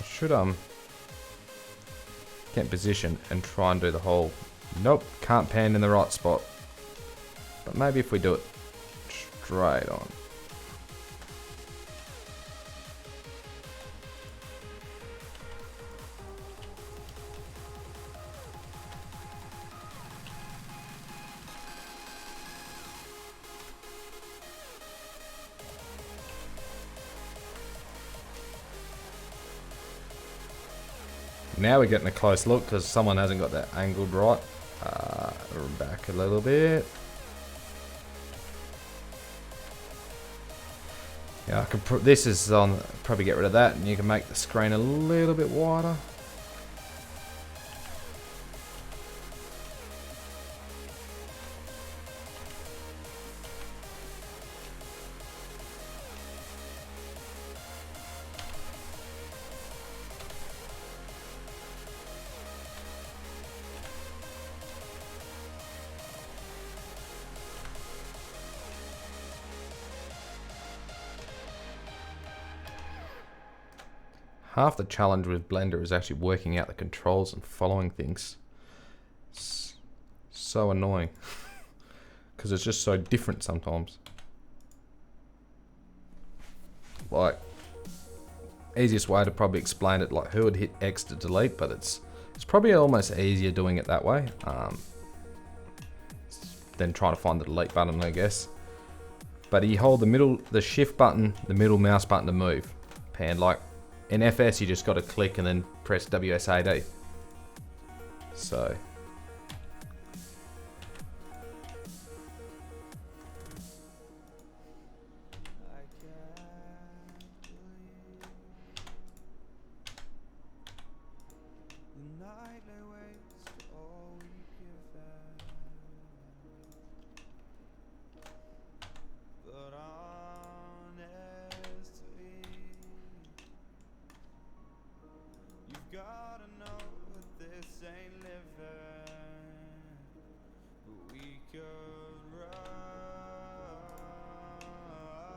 Speaker 1: should get in position and try and do the whole, nope, can't pan in the right spot. But maybe if we do it straight on. Now we're getting a close look because someone hasn't got that angled right. Back a little bit. Yeah, I could. This is on. Probably get rid of that, and you can make the screen a little bit wider. Half the challenge with Blender is actually working out the controls and following things. It's so annoying because it's just so different sometimes. Like, easiest way to probably explain it, like who would hit X to delete, but it's probably almost easier doing it that way than trying to find the delete button, I guess. But you hold the shift button, the middle mouse button to move. Pan like in FS you just got to click and then press WSAD. So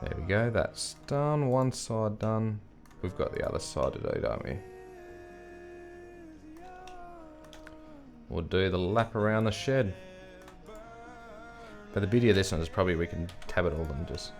Speaker 1: there we go, that's done. One side done. We've got the other side to do, don't we? We'll do the lap around the shed. But the beauty of this one is probably we can tab it all and just...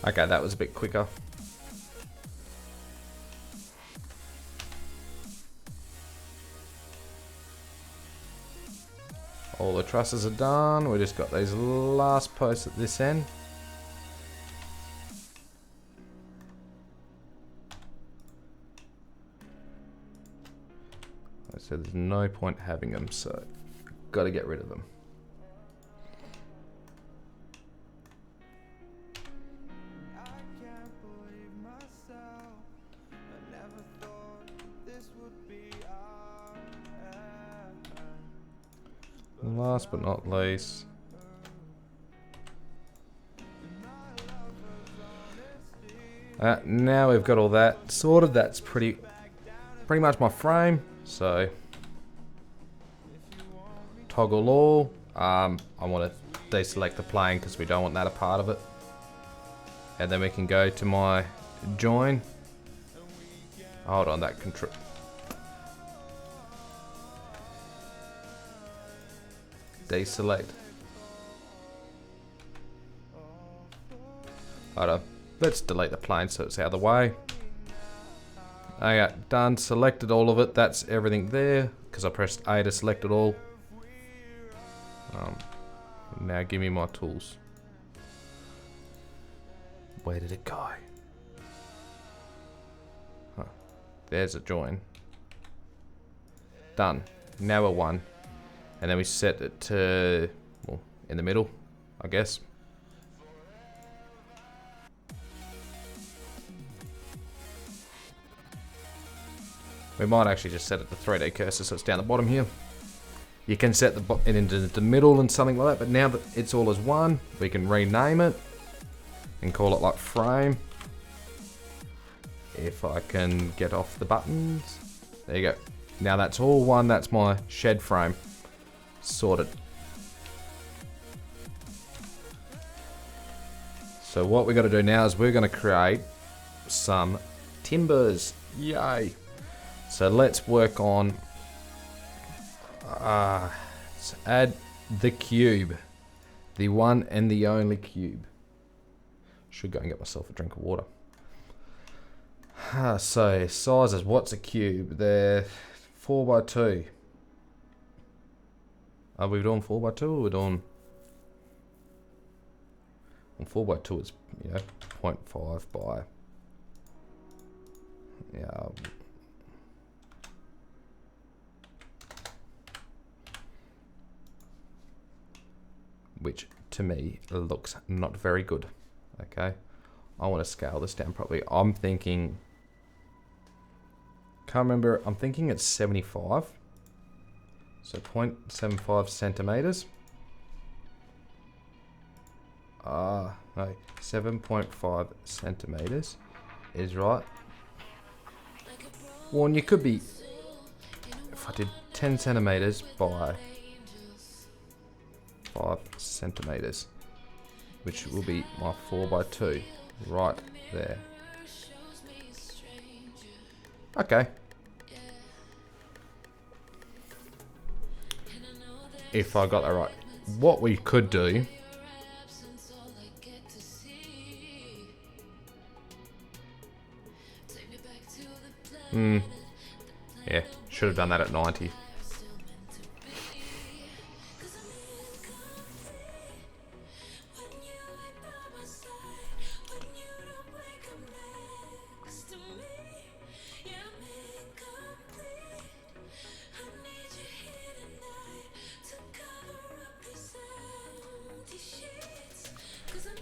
Speaker 1: Okay, that was a bit quicker. All the trusses are done. We just got these last posts at this end. I said there's no point having them, so got to get rid of them. Last but not least, now we've got all that sorted. That's pretty much my frame. So toggle all. I want to deselect the plane because we don't want that a part of it. And then we can go to my join. Hold on, that control. Deselect. Hold on. Let's delete the plane so it's out of the way. Okay, done. Selected all of it. That's everything there because I pressed A to select it all. Now give me my tools. Where did it go? Huh. There's a join. Done. Now we're one. And then we set it to, well, in the middle, I guess. We might actually just set it to 3D cursor so it's down the bottom here. You can set it into the middle and something like that, but now that it's all as one, we can rename it and call it like frame. If I can get off the buttons. There you go. Now that's all one, that's my shed frame. Sorted. So what we're going to do now is we're going to create some timbers. Yay. So let's work on let's add the cube. The one and the only cube. Should go and get myself a drink of water. So sizes, what's a cube? They're 4x2. Are we doing 4x2 or we're doing... Well, 4x2 is, you know, 0.5 by... Yeah. Which, to me, looks not very good. Okay. I want to scale this down properly. I'm thinking... Can't remember. I'm thinking it's 75. So 0.75 centimeters. No, 7.5 centimeters is right. Well, and you could be, if I did 10 centimeters by 5 centimeters. which will be my 4x2 right there. Okay. If I got that right. What we could do... Yeah, should have done that at 90.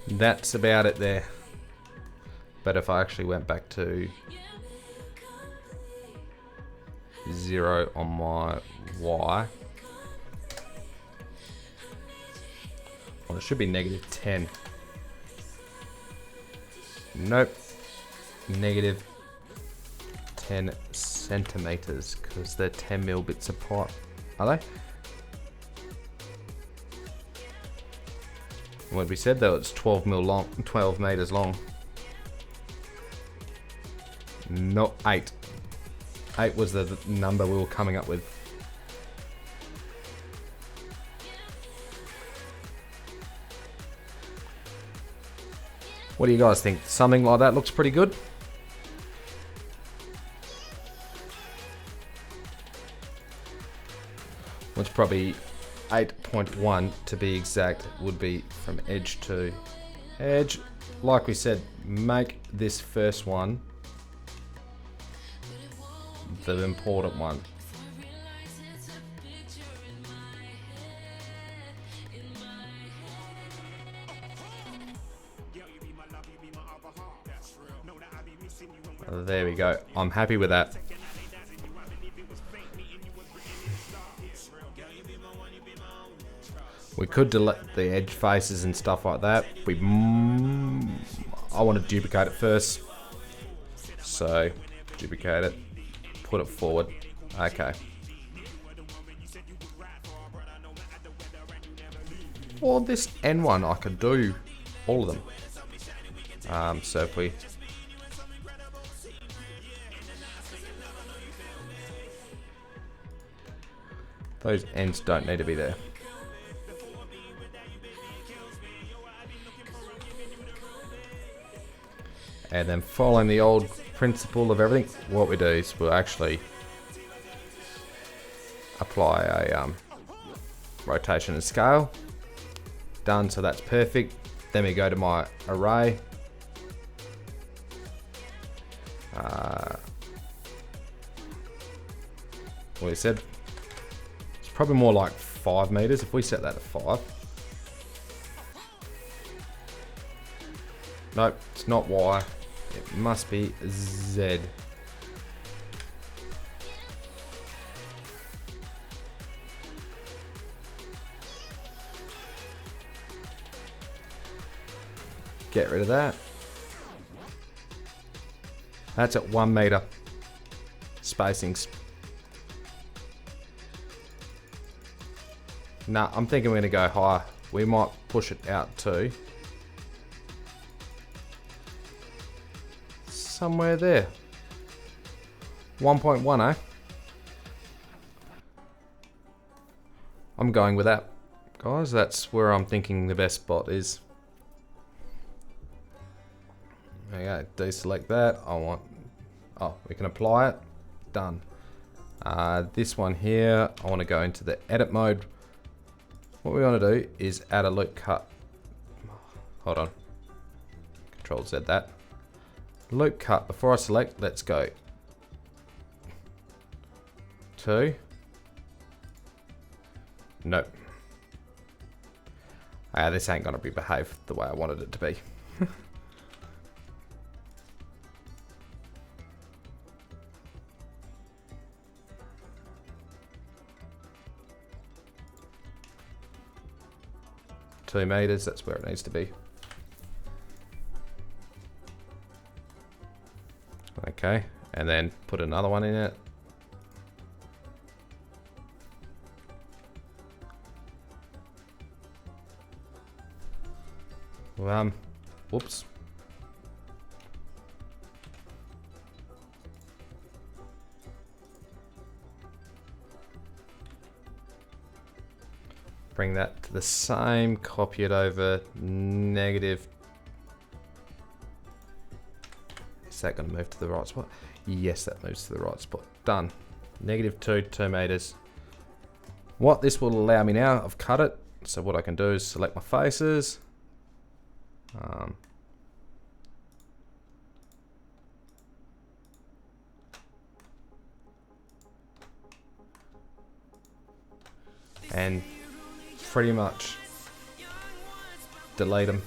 Speaker 1: That's about it there. But if I actually went back to 0 on my Y, well, it should be -10. Nope. -10 centimeters, because they're 10 mil bits apart. Are they? What we said though, it's 12 mil long, 12 meters long. Not 8. 8 was the number we were coming up with. What do you guys think? Something like that looks pretty good. Which probably 8.1 to be exact would be from edge to edge. Like we said, make this first one the important one. There we go. I'm happy with that. We could delete the edge faces and stuff like that. I want to duplicate it first. So, duplicate it. Put it forward. Okay. Or this N1, I could do all of them. So if we... Those ends don't need to be there. And then following the old principle of everything, what we do is we'll actually apply a rotation and scale. Done, so that's perfect. Then we go to my array. What we said, it's probably more like 5 meters if we set that to 5. Nope, it's not Y. It must be Z. Get rid of that. That's at 1 meter spacings. Nah, I'm thinking we're gonna go higher. We might push it out to somewhere there. 1.1, eh? I'm going with that, guys. That's where I'm thinking the best spot is. Okay, deselect that. I want... Oh, we can apply it. Done. This one here, I want to go into the edit mode. What we want to do is add a loop cut. Hold on. Control Z that. Loop cut. Before I select, let's go 2. Nope. This ain't gonna be behaved the way I wanted it to be. 2 meters, that's where it needs to be. Okay, and then put another one in it. Whoops. Bring that to the same, copy it over, negative. Is that going to move to the right spot? Yes, that moves to the right spot. Done. -2, 2 meters. What this will allow me now, I've cut it. So what I can do is select my faces. And pretty much delete them.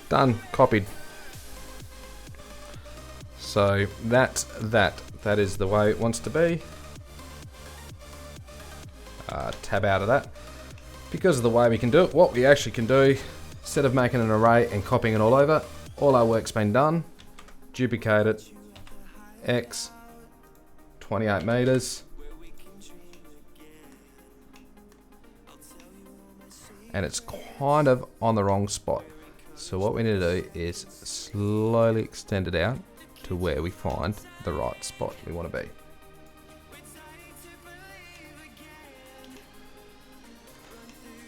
Speaker 1: Done, copied. So that is the way it wants to be. Tab out of that. Because of the way we can do it, what we actually can do, instead of making an array and copying it all over, all our work's been done. Duplicate it. X 28 meters. And it's kind of on the wrong spot. So what we need to do is slowly extend it out to where we find the right spot we want to be.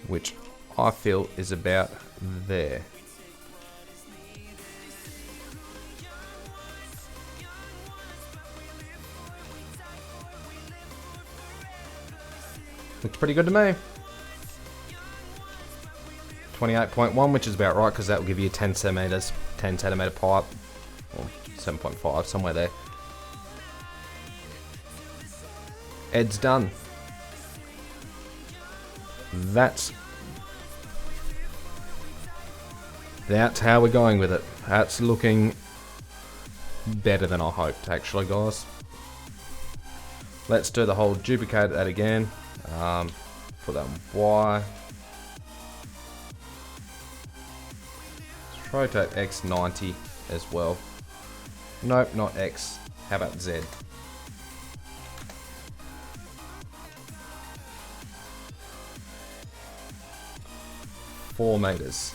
Speaker 1: Which I feel is about there. Looks pretty good to me. 28.1, which is about right, because that will give you 10 centimeters, 10 centimeter pipe, or 7.5, somewhere there. Ed's done. That's how we're going with it. That's looking better than I hoped, actually, guys. Let's do the whole duplicate that again. Put that on Y. Let's rotate X 90 as well. Nope, not X. How about Z? Four meters.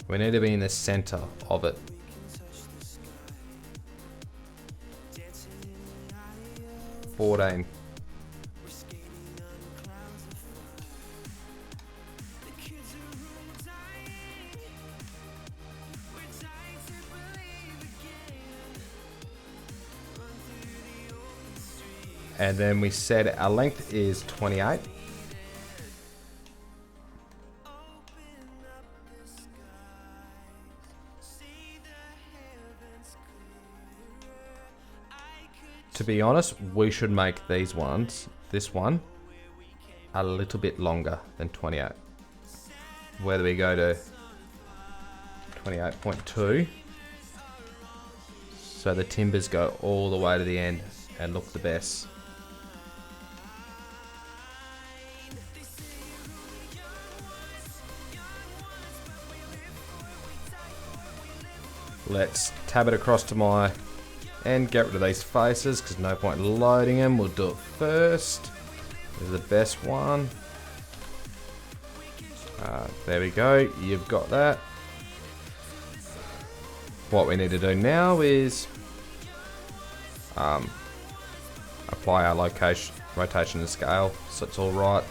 Speaker 1: We need to be in the center of it. $14. And then we said our length is 28. To be honest, we should make these ones, this one, a little bit longer than 28. Whether we go to 28.2, so the timbers go all the way to the end and look the best. Let's tab it across to my and get rid of these faces because no point in loading them. We'll do it first. This is the best one. There we go. You've got that. What we need to do now is apply our rotation and scale so it's all right.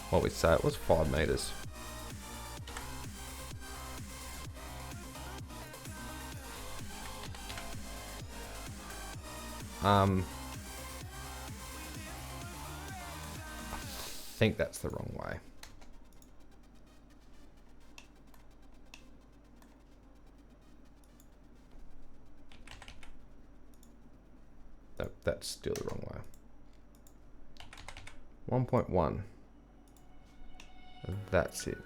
Speaker 1: What we say it was 5 meters. I think that's the wrong way. That's still the wrong way. 1.1. That's it.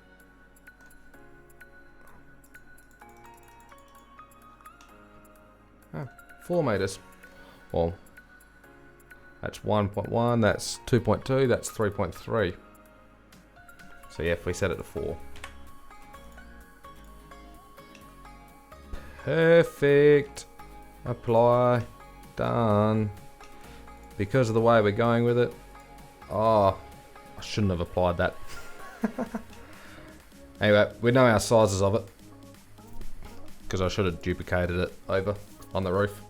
Speaker 1: Oh, 4 meters. Well, that's 1.1, that's 2.2, that's 3.3. So yeah, if we set it to 4. Perfect. Apply. Done. Because of the way we're going with it. Oh, I shouldn't have applied that. Anyway, we know our sizes of it. Because I should have duplicated it over on the roof.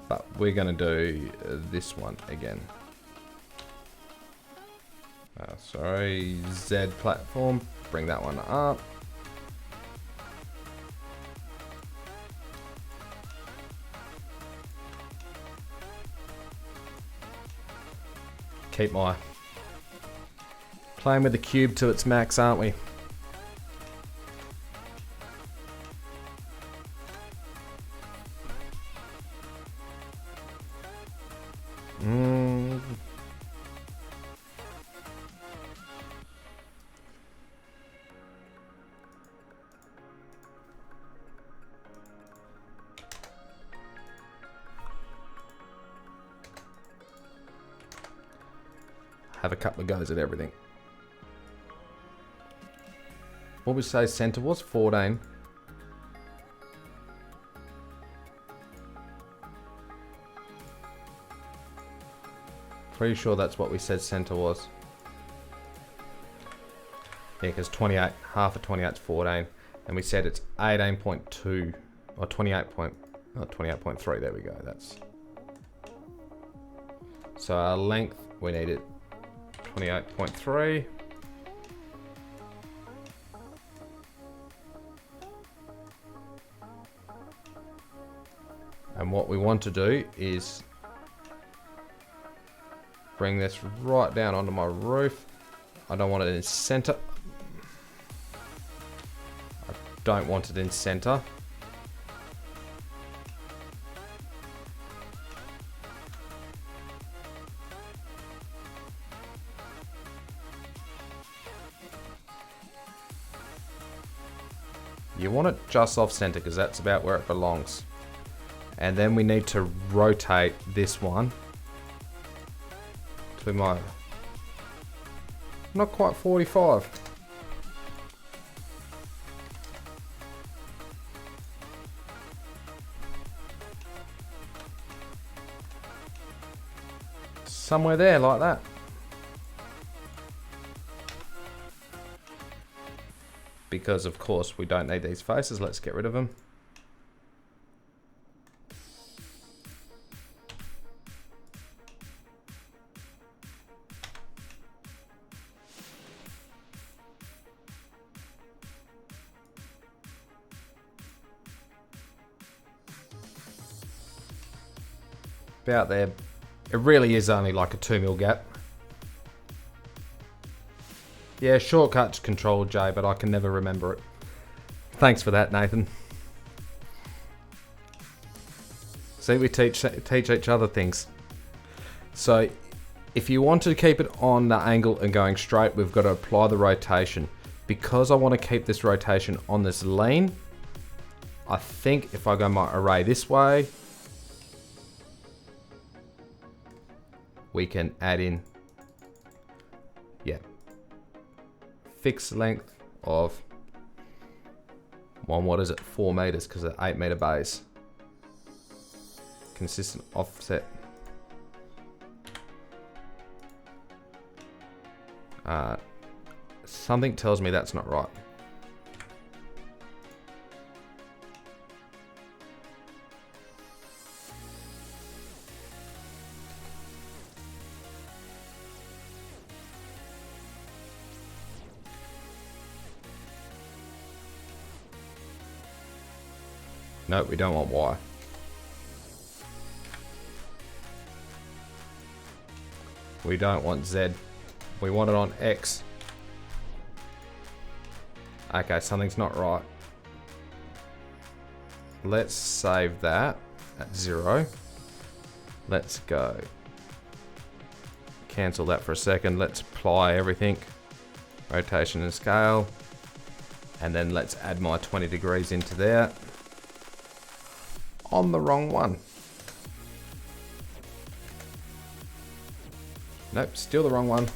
Speaker 1: But we're going to do this one again. Sorry, Z platform. Bring that one up. Keep my playing with the cube to its max, aren't we? Have a couple of goes at everything. What would we say center was? 14. Pretty sure that's what we said center was. Yeah, because 28, half of 28 is 14. And we said it's 18.2 or 28.3. There we go. That's so our length, we need it 28.3. And what we want to do is bring this right down onto my roof. I don't want it in center. I don't want it in center. You want it just off center because that's about where it belongs. And then we need to rotate this one to my, not quite 45. Somewhere there like that. Because of course we don't need these faces, let's get rid of them. About there. It really is only like a 2mm gap. Yeah, shortcut's Control J, but I can never remember it. Thanks for that, Nathan. See, we teach each other things. So, if you want to keep it on the angle and going straight, we've got to apply the rotation. Because I want to keep this rotation on this lean, I think if I go my array this way, we can add in, yeah, fixed length of, well, what is it, 4 meters because of 8 meter base. Consistent offset. Something tells me that's not right. No, we don't want Y. We don't want Z. We want it on X. Okay, something's not right. Let's save that at 0. Let's go. cancel that for a second. Let's apply everything. Rotation and scale. And then let's add my 20 degrees into there. On the wrong one. Nope, still the wrong one.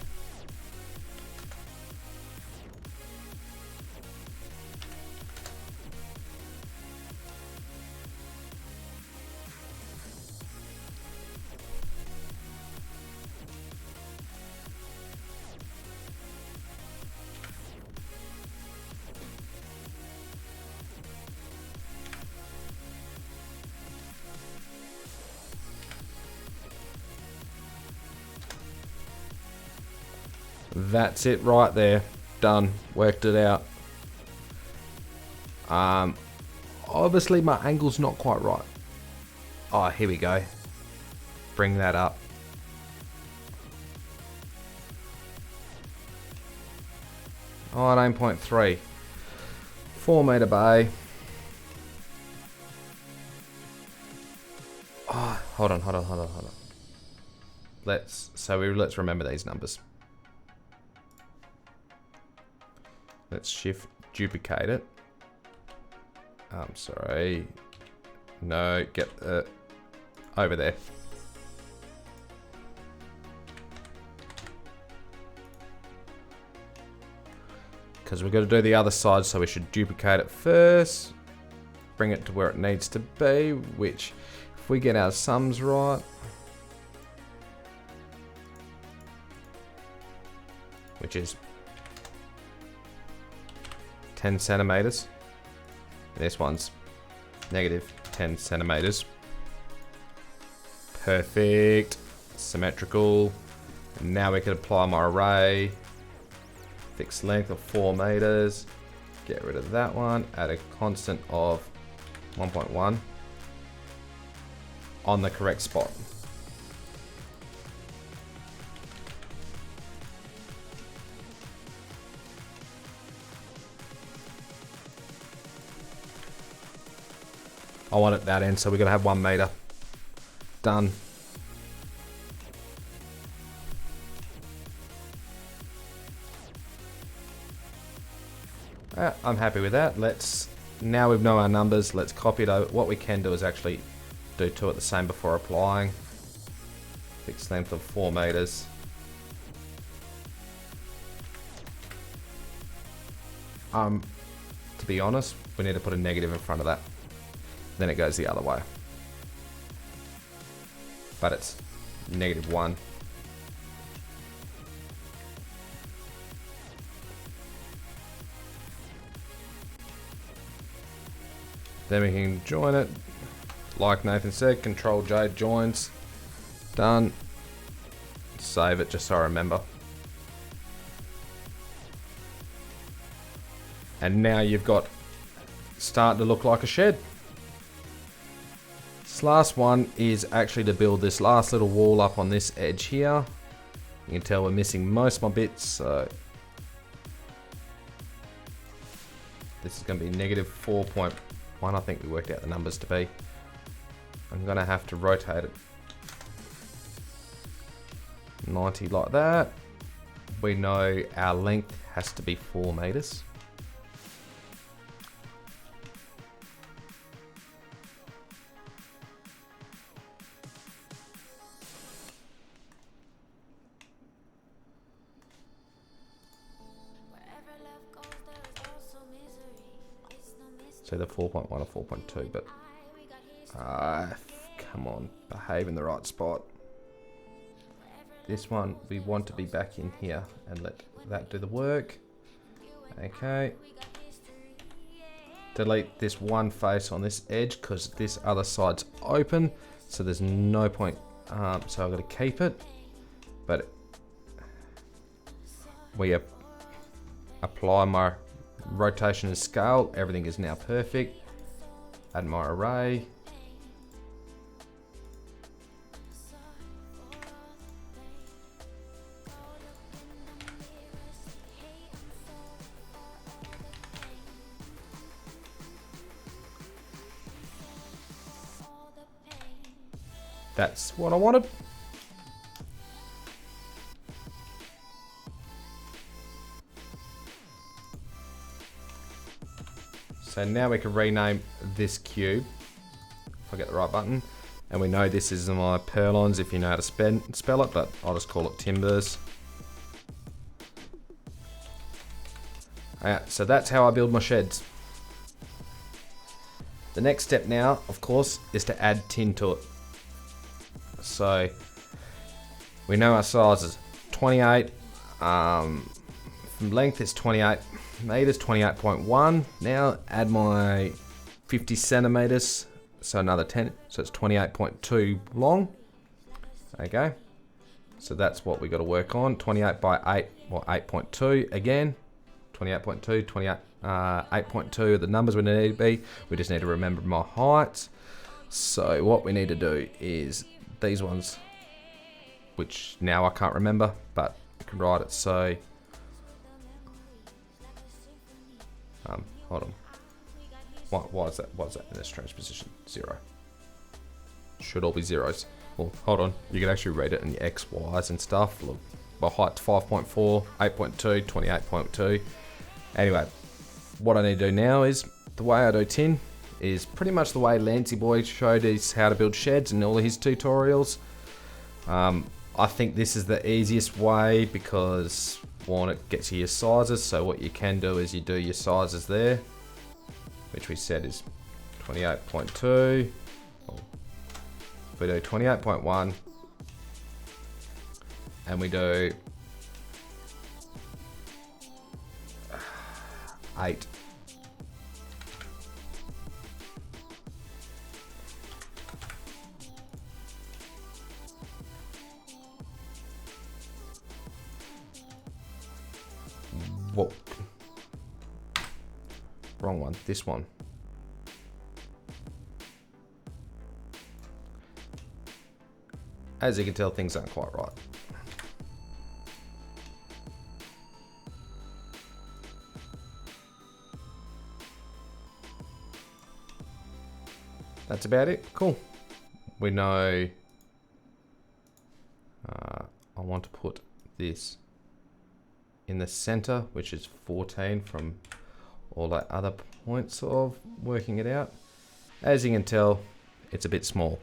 Speaker 1: That's it right there. Done. Worked it out. Obviously my angle's not quite right. Oh, here we go. Bring that up. Oh, 9.3. 4 meter bay. Oh, hold on. Let's remember these numbers. Let's shift duplicate it. I'm sorry. No, get over there. Because we've got to do the other side, so we should duplicate it first. Bring it to where it needs to be, which, if we get our sums right, which is 10 centimeters. This one's negative 10 centimeters. Perfect. Symmetrical. And now we can apply my array. Fixed length of 4 meters. Get rid of that one. Add a constant of 1.1 on the correct spot. I want it that end, so we're going to have 1 meter. Done. I'm happy with that. Now we know our numbers, let's copy it over. What we can do is actually do 2 at the same before applying. Fixed length of 4 meters. To be honest, we need to put a negative in front of that. Then it goes the other way. But it's -1. Then we can join it. Like Nathan said, Control J joins. Done. Save it just so I remember. And now you've got starting to look like a shed. This last one is actually to build this last little wall up on this edge here. You can tell we're missing most of my bits, so this is going to be -4.1. I think we worked out the numbers to be. I'm going to have to rotate it 90 like that. We know our length has to be 4 meters. So the 4.1 or 4.2, but come on, behave in the right spot. This one, we want to be back in here and let that do the work. Okay. Delete this one face on this edge because this other side's open, so there's no point. So I've got to keep it, but we apply my rotation and scale. Everything is now perfect. Add my array. That's what I wanted. So now we can rename this cube, if I get the right button. And we know this is my purlins if you know how to spell it, but I'll just call it timbers. Alright, so that's how I build my sheds. The next step now, of course, is to add tin to it. So we know our size is 28. From length it's 28 meters, 28.1. Now add my 50 centimeters, so another 10. So it's 28.2 long. Okay. So that's what we got to work on. 28 by 8, or 8.2 again. 28.2, 28, 8.2 are the numbers we need to be. We just need to remember my heights. So what we need to do is these ones, which now I can't remember, but I can write it. So, hold on. Why is that? Why is that in this transposition? 0. Should all be zeros. Well, hold on. You can actually read it in your X, Y's and stuff. Look, my height's 5.4, 8.2, 28.2. Anyway, what I need to do now is, the way I do tin is pretty much the way Lancey Boy showed us how to build sheds in all of his tutorials. I think this is the easiest way because one, it gets you your sizes. So what you can do is you do your sizes there, which we said is 28.2. If we do 28.1 and we do 8. Whoa. Wrong one, this one. As you can tell, things aren't quite right. That's about it. Cool. We know I want to put this in the center, which is 14 from all that other points of working it out. As you can tell, it's a bit small.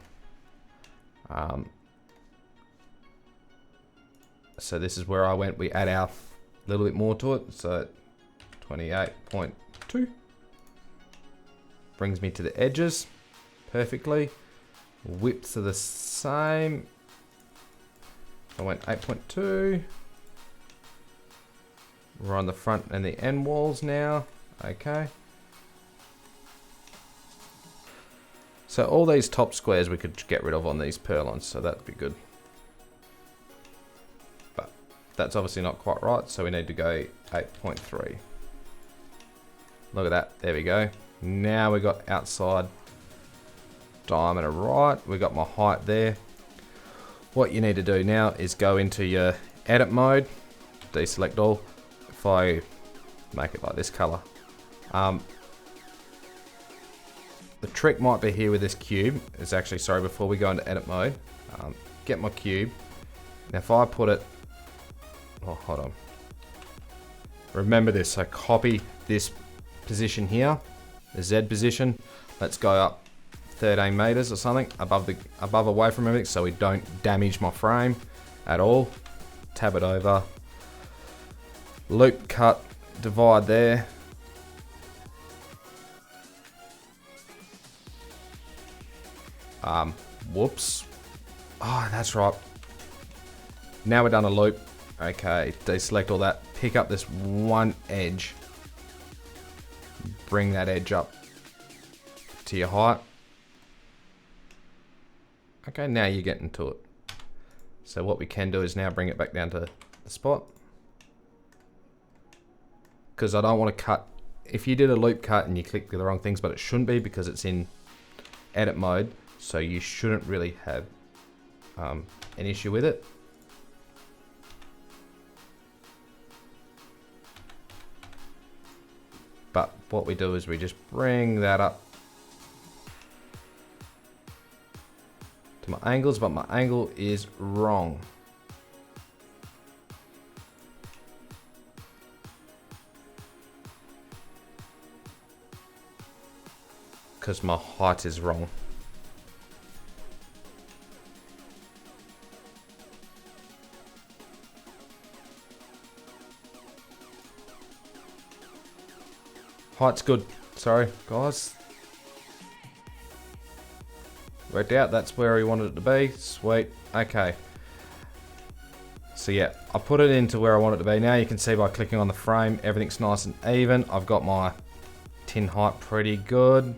Speaker 1: So this is where I went. We add our little bit more to it. So 28.2 brings me to the edges perfectly. Widths are the same. I went 8.2. We're on the front and the end walls now. Okay. So all these top squares we could get rid of on these purlins, so that'd be good. But that's obviously not quite right, so we need to go 8.3. Look at that, there we go. Now we got outside diameter right, we got my height there. What you need to do now is go into your edit mode, deselect all. If I make it like this color, the trick might be here with this cube is actually, sorry, before we go into edit mode, get my cube. Now if I put it, oh, hold on. Remember this, so copy this position here, the Z position. Let's go up 13 meters or something above away from everything so we don't damage my frame at all. Tab it over. Loop cut, divide there. Whoops. Oh, that's right. Now we're done a loop. Okay, deselect all that. Pick up this one edge. Bring that edge up to your height. Okay, now you're getting to it. So what we can do is now bring it back down to the spot. Because I don't want to cut, if you did a loop cut and you clicked the wrong things, but it shouldn't be because it's in edit mode, so you shouldn't really have an issue with it. But what we do is we just bring that up to my angles, but my angle is wrong. because my height is wrong. Height's good. Sorry, guys. Worked out, that's where we wanted it to be. Sweet. Okay. So yeah, I put it into where I want it to be. Now you can see by clicking on the frame, everything's nice and even. I've got my tin height pretty good.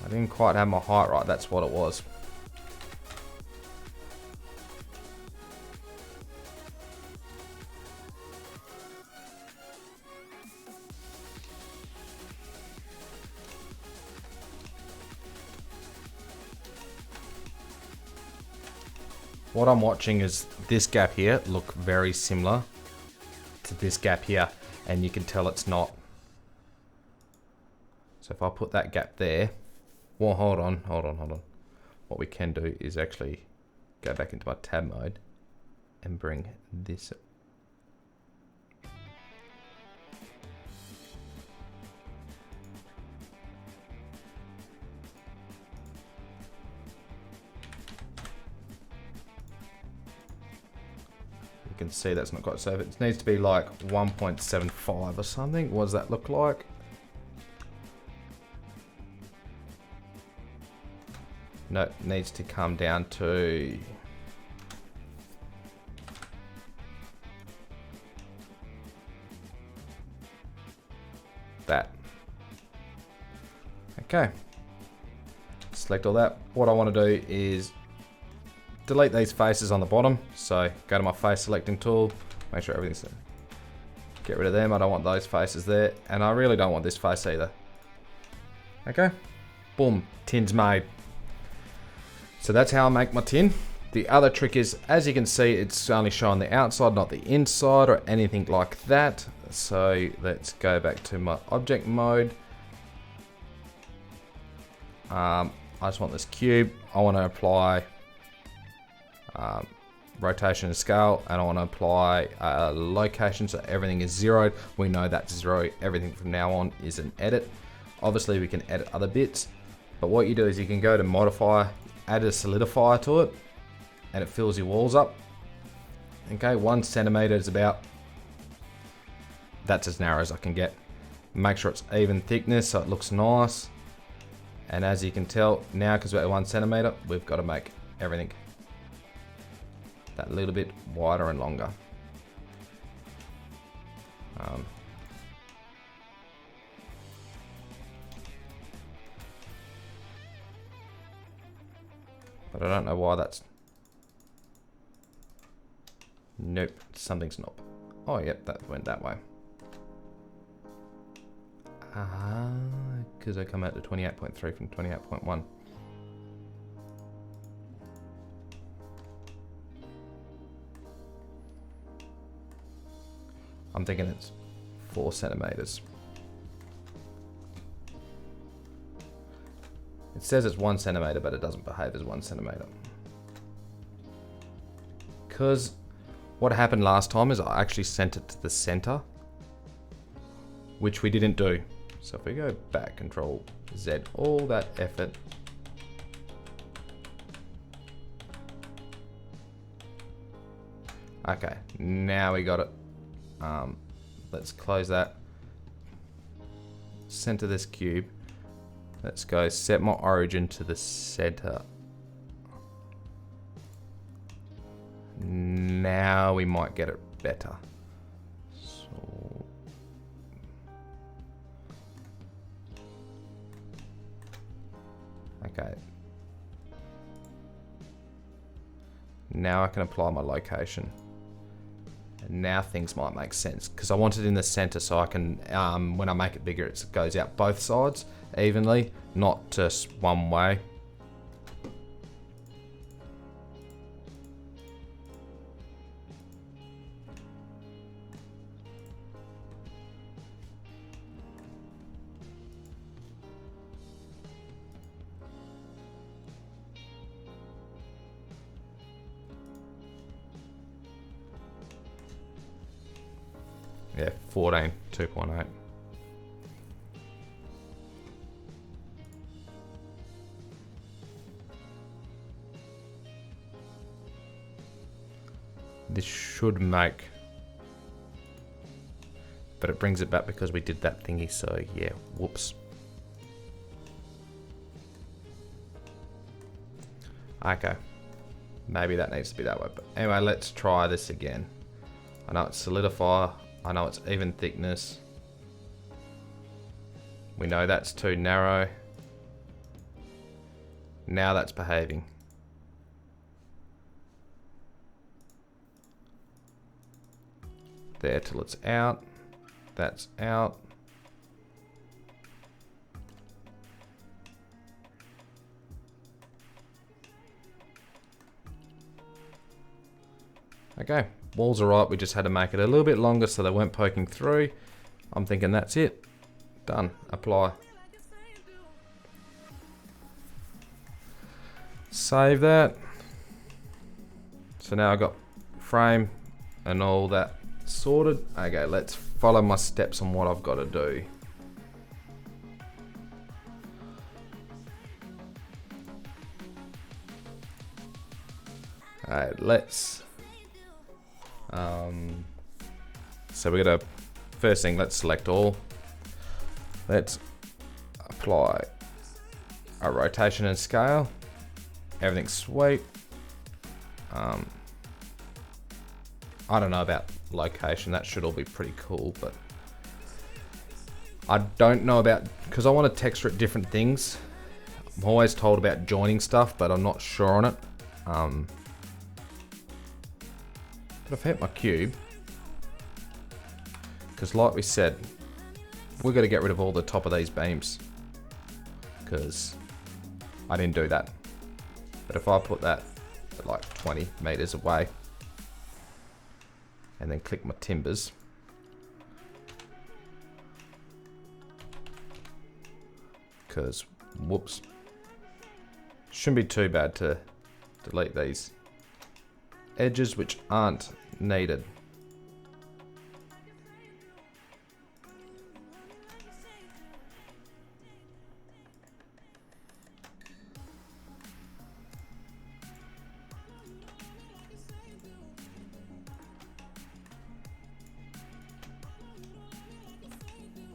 Speaker 1: I didn't quite have my height right, that's what it was. What I'm watching is this gap here look very similar to this gap here, and you can tell it's not. So if I put that gap there, well, hold on. What we can do is actually go back into my tab mode and bring this. You can see that's not quite so. It needs to be like 1.75 or something. What does that look like? No, it needs to come down to that. Okay. Select all that. What I want to do is delete these faces on the bottom. So go to my face selecting tool, make sure everything's there. Get rid of them. I don't want those faces there, and I really don't want this face either. Okay. Boom. Tin's made. So that's how I make my tin. The other trick is, as you can see, it's only showing the outside, not the inside or anything like that. So let's go back to my object mode. I just want this cube. I want to apply rotation and scale, and I want to apply location so everything is zeroed. We know that's 0. Everything from now on is an edit. Obviously we can edit other bits, but what you do is you can go to modify, add a solidifier to it, and it fills your walls up. Okay, 1 centimeter is about, that's as narrow as I can get. Make sure it's even thickness so it looks nice. And as you can tell now, because we're at 1 centimeter, we've got to make everything that little bit wider and longer. But I don't know why that's... Nope, something's not. Oh, yep, that went that way. Because I come out to 28.3 from 28.1. I'm thinking it's 4 centimeters. It says it's 1 centimeter, but it doesn't behave as 1 centimeter. Because what happened last time is I actually sent it to the center, which we didn't do. So if we go back, Control Z, all that effort. Okay, now we got it. Let's close that. Center this cube. Let's go set my origin to the center. Now we might get it better. So okay. Now I can apply my location. And now things might make sense, because I want it in the center so I can, when I make it bigger, it goes out both sides evenly, not just one way. Yeah, 14, 2.8. This should make, but it brings it back because we did that thingy, so yeah, whoops. Okay, maybe that needs to be that way, but anyway, let's try this again. I know it's solidifier, I know it's even thickness. We know that's too narrow. Now that's behaving. There till it's out. That's out. Okay, walls are right. We just had to make it a little bit longer so they weren't poking through. I'm thinking that's it. Done. Apply. Save that. So now I've got frame and all that sorted. Okay, let's follow my steps on what I've got to do. Alright, let's so we're gonna, first thing, let's select all. Let's apply a rotation and scale. Everything's sweet. I don't know about location, that should all be pretty cool, but I don't know about, because I want to texture it different things. I'm always told about joining stuff, but I'm not sure on it. But I've hit my cube, because like we said, we've got to get rid of all the top of these beams, because I didn't do that. But if I put that at like 20 meters away, and then click my timbers, because whoops, shouldn't be too bad to delete these edges which aren't needed.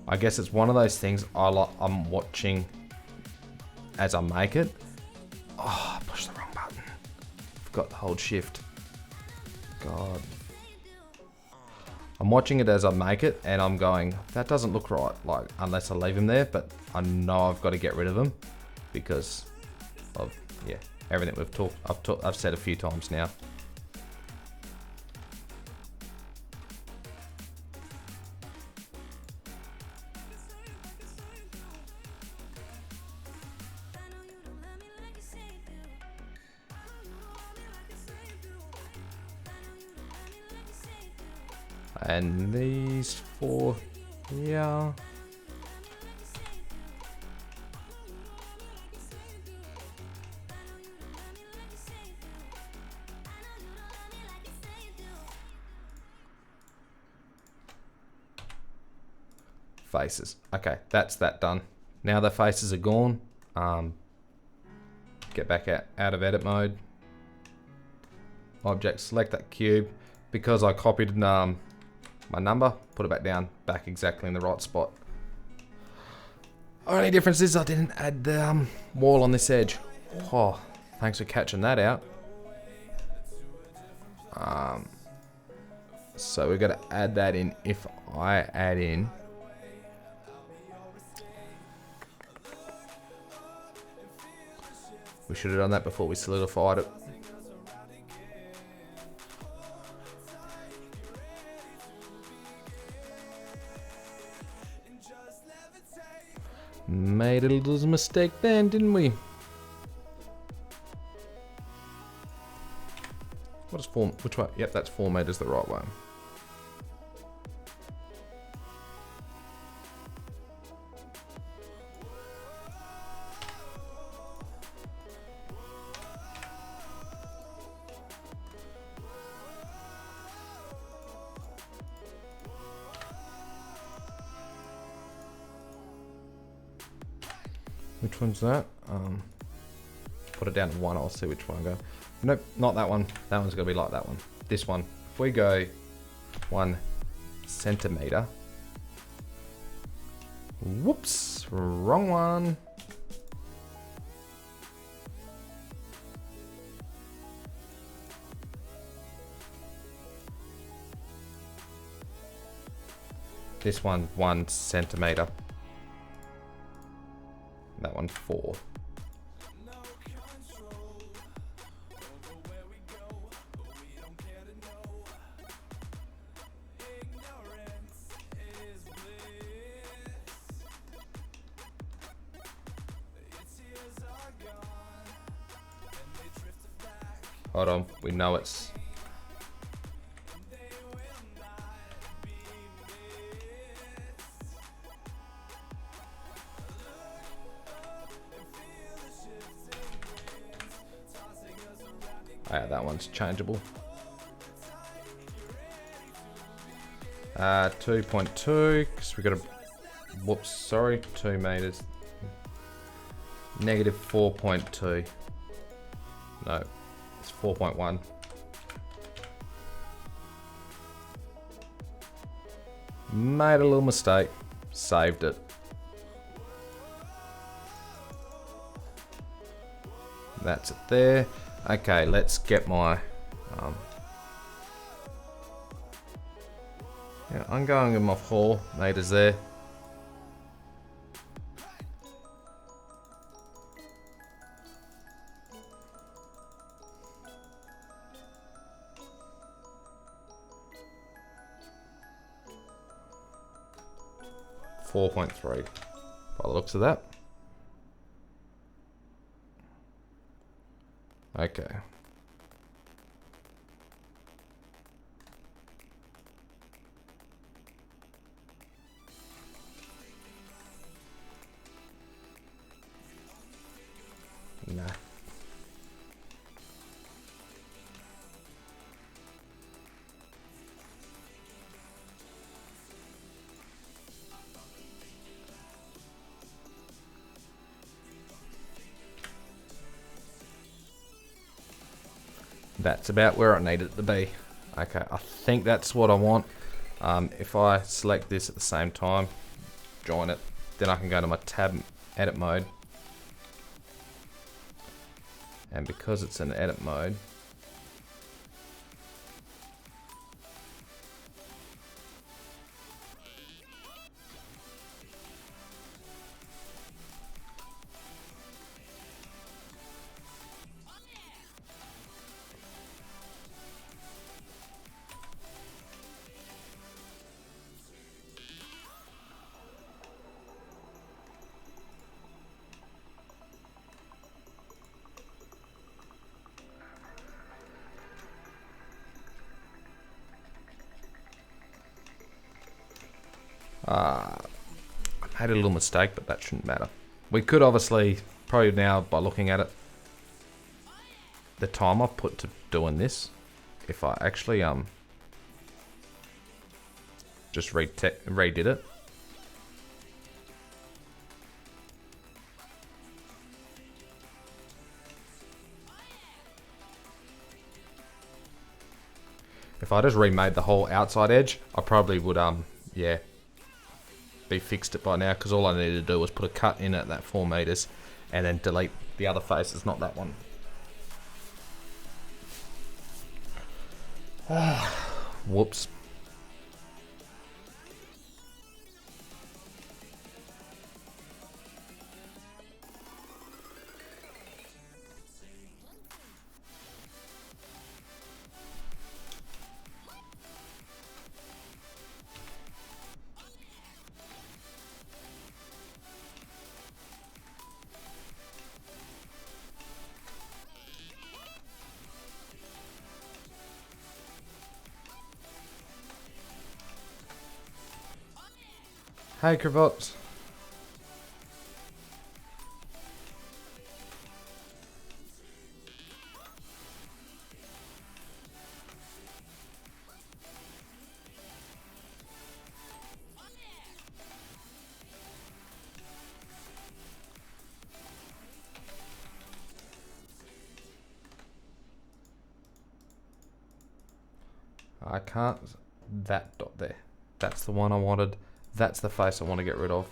Speaker 1: I guess it's one of those things I'm watching as I make it. Oh, I pushed the wrong button. Forgot to hold shift. God. I'm watching it as I make it and I'm going, that doesn't look right, like, unless I leave them there, but I know I've got to get rid of them because of, yeah, everything I've said a few times now. And these four here. Faces. Okay, that's that done. Now the faces are gone. Get back out of edit mode. Object, select that cube. Because I copied my number, put it back exactly in the right spot. Only difference is I didn't add the wall on this edge. Oh, thanks for catching that out. So we've got to add that in. If I add in, we should have done that before we solidified it. Made a little mistake then, didn't we? What is 4? Which way? Yep, that's 4 meters the right way. Which one's that? Put it down to 1, I'll see which one I go. Nope, not that one. That one's gonna be like that one. This one. If we go 1 centimeter. Whoops, wrong one. This one, 1 centimeter. That one, 4. Hold on, we know it's... Oh, yeah, that one's changeable. 2.2, because we got a... Whoops, sorry, 2 meters. Negative 4.2. No, it's 4.1. Made a little mistake. Saved it. That's it there. Okay, let's get my... yeah, I'm going with my 4 meters there. .3 by the looks of that. Okay. Nah. That's about where I need it to be. Okay, I think that's what I want. If I select this at the same time, join it, then I can go to my tab edit mode. And because it's in edit mode, I made a little mistake, but that shouldn't matter. We could obviously, probably now by looking at it, the time I've put to doing this, if I actually just redid it, if I just remade the whole outside edge, I probably would yeah, be fixed it by now, because all I needed to do was put a cut in at that 4 meters and then delete the other faces, not that one. Whoops. Hey, Cravats. I can't. That dot there. That's the one I wanted. That's the face I want to get rid of.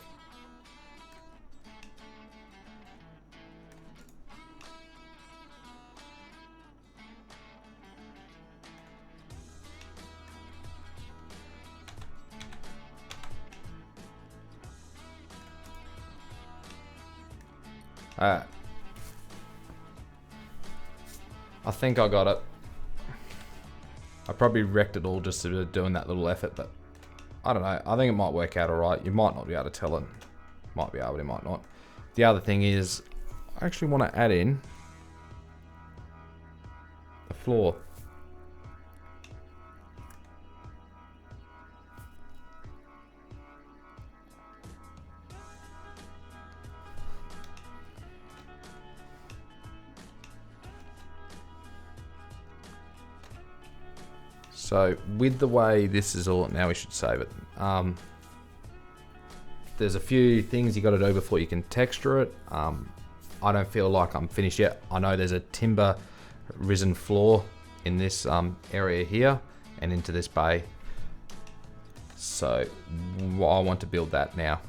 Speaker 1: Alright. I think I got it. I probably wrecked it all just sort of doing that little effort, but I don't know. I think it might work out alright. You might not be able to tell it. Might be able to, might not. The other thing is, I actually want to add in the floor. So with the way this is all, now we should save it. There's a few things you got to do before you can texture it. I don't feel like I'm finished yet. I know there's a timber risen floor in this area here and into this bay. So I want to build that now.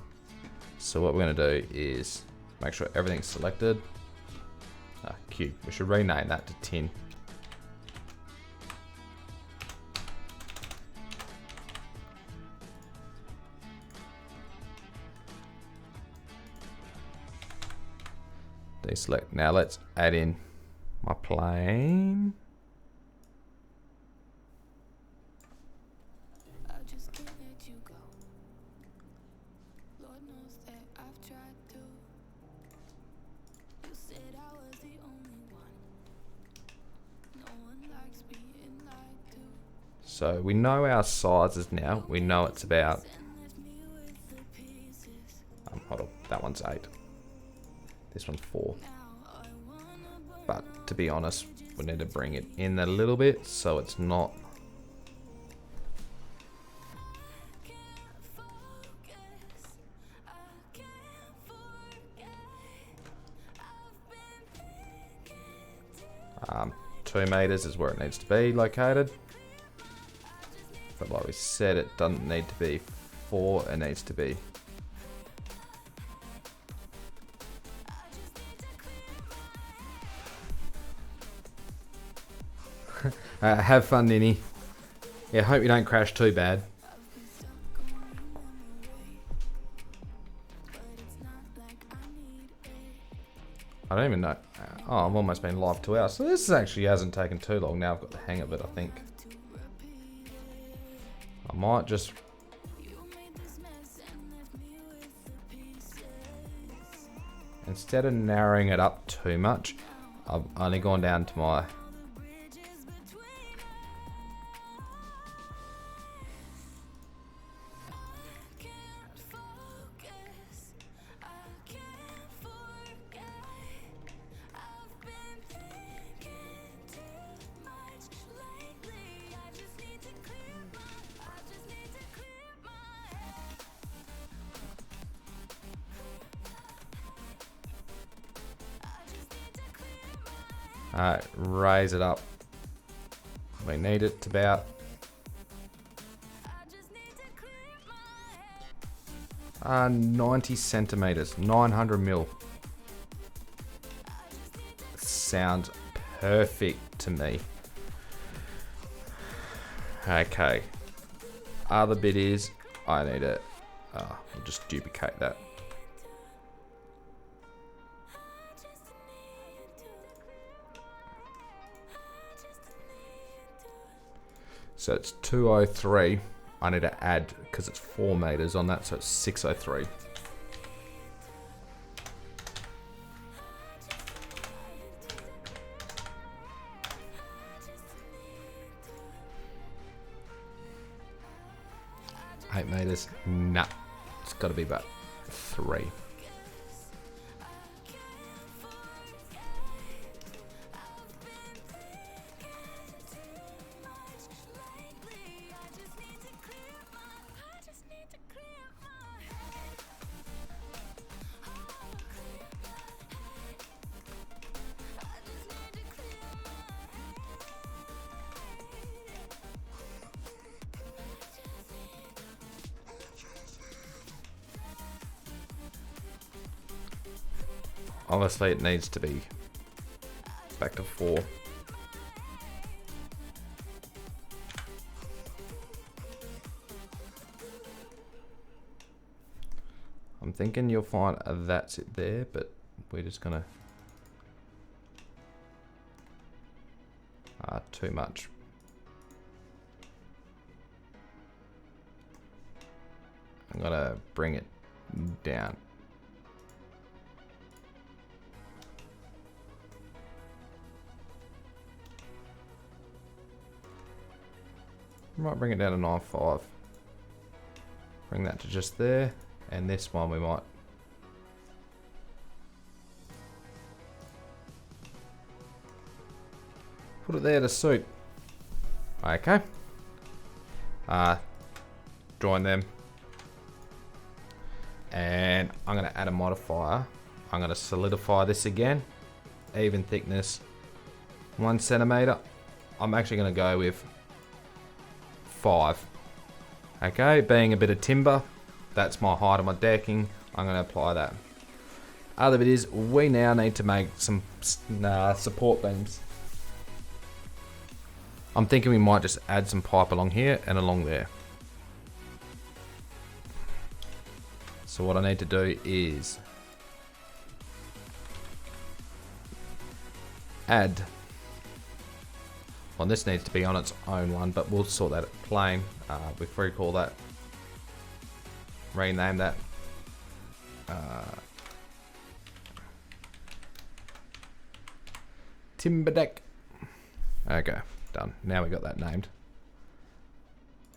Speaker 1: So what we're going to do is make sure everything's selected. Cube. We should rename that to tin. Deselect. Now let's add in my plane. So we know our sizes now. We know it's about. Hold on, that one's 8. This one's 4. But to be honest, we need to bring it in a little bit so it's not. Um, 2 meters is where it needs to be located. But like we said, it doesn't need to be 4, it needs to be. Have fun, Ninny. Yeah, hope you don't crash too bad. I don't even know. Oh, I've almost been live 2 hours. So this actually hasn't taken too long. Now I've got the hang of it, I think. I might just... Instead of narrowing it up too much, I've only gone down to my... Alright, raise it up. We need it to about 90 centimeters, 900 mil. Sounds perfect to me. Okay. Other bit is I need to we'll just duplicate that. So it's 203. I need to add, because it's 4 meters on that, so it's 603. Eight meters. Nah. It's got to be about 3. Obviously it needs to be back to 4. I'm thinking you'll find that's it there, but we're just gonna too much. I'm gonna bring it down. I might bring it down to 9.5. Bring that to just there, and this one we might put it there to suit. Okay. Join them. And I'm going to add a modifier. I'm going to solidify this again. Even thickness. 1 centimeter. I'm actually going to go with 5. Okay, being a bit of timber. That's my height of my decking. I'm going to apply that. Other bit is we now need to make some support beams. I'm thinking we might just add some pipe along here and along there. So what I need to do is add, well, this needs to be on its own one, but we'll sort that plain. We recall that, rename that. Timber deck. Okay, done. Now we got that named.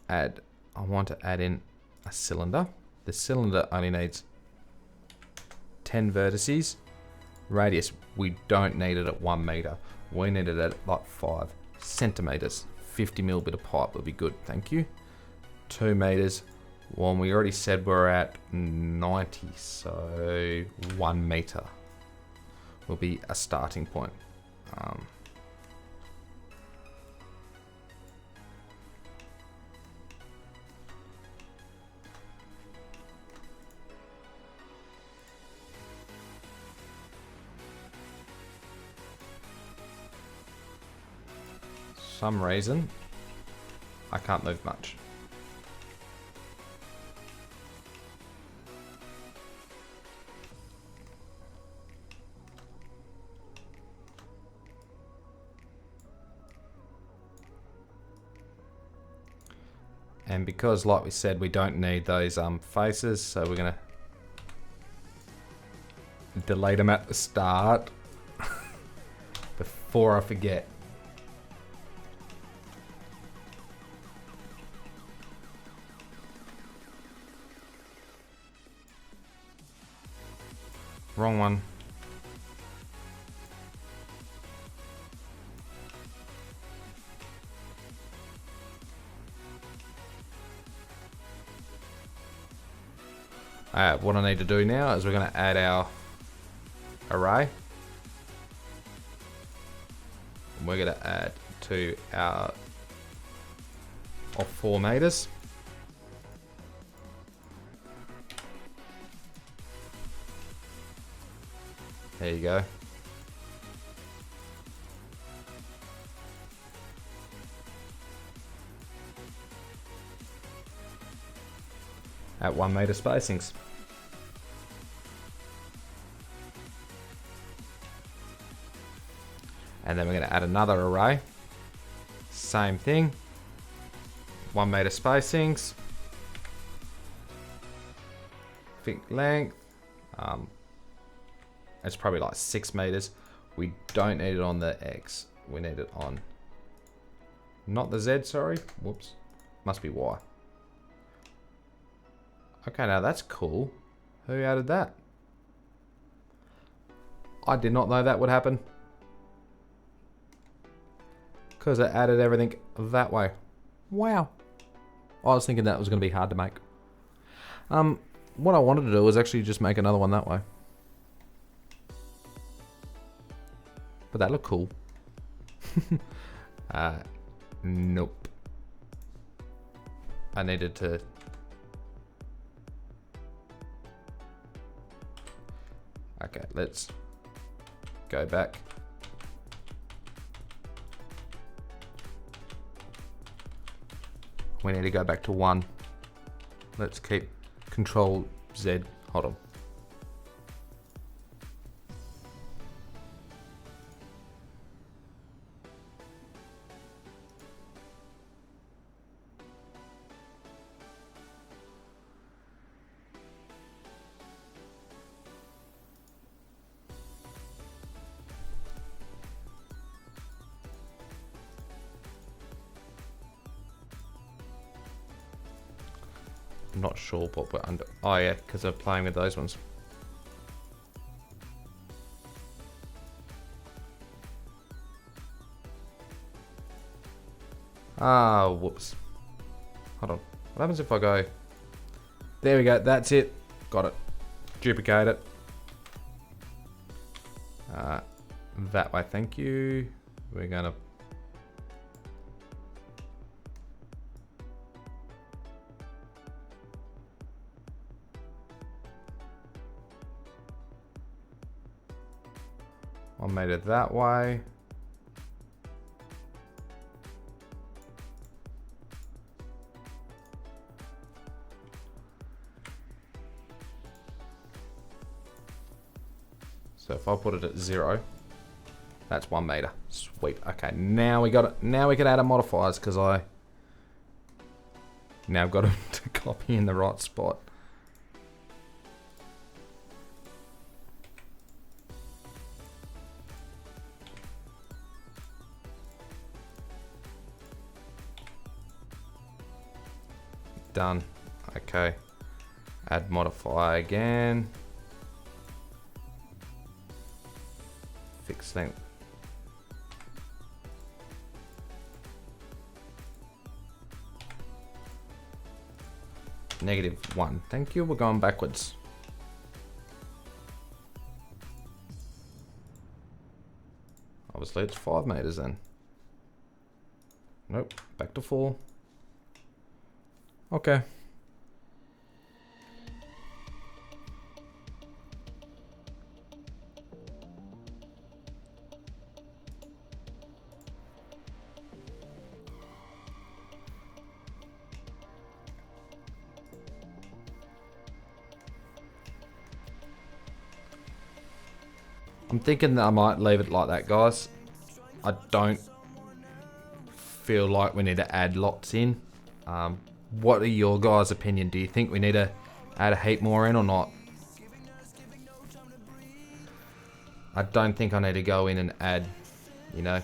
Speaker 1: Add, I want to add in a cylinder. The cylinder only needs 10 vertices. Radius, we don't need it at 1 meter. We need it at like 5 centimeters. 50 mil bit of pipe would be good, thank you. 2 meters. Well, we already said we're at 90, so 1 meter will be a starting point. Some reason I can't move much. And because, like we said, we don't need those faces, so we're gonna delete them at the start before I forget. Wrong one. What I need to do now is we're going to add our array. We're going to add to our of 4 meters. There you go. At 1 meter spacings. And then we're going to add another array. Same thing. 1 meter spacings. Thick length. It's probably like 6 meters. We don't need it on the X. We need it on, not the Z, sorry. Whoops. Must be Y. Okay, now that's cool. Who added that? I did not know that would happen. Because it added everything that way. Wow. I was thinking that was going to be hard to make. What I wanted to do was actually just make another one that way. But that looked cool. Nope. I needed to... Okay, let's Go back. We need to go back to 1. Let's keep Control Z. Hold on. I'm not sure what we're under. Oh yeah, because I'm playing with those ones. Ah, whoops. Hold on. What happens if I go... There we go, that's it. Got it. Duplicate it. That way, thank you. We're gonna... I made it that way. So if I put it at 0, that's 1 meter. Sweet. Okay, now we got it. Now we can add our modifiers because I now got them to copy in the right spot. Done. Okay. Add modifier again. Fix thing. -1. Thank you. We're going backwards. Obviously, it's 5 meters then. Nope. Back to 4. Okay. I'm thinking that I might leave it like that, guys. I don't feel like we need to add lots in. What are your guys' opinion? Do you think we need to add a heap more in or not? I don't think I need to go in and add, you know.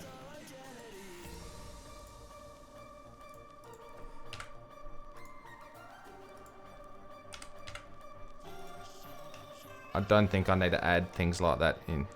Speaker 1: I don't think I need to add things like that in.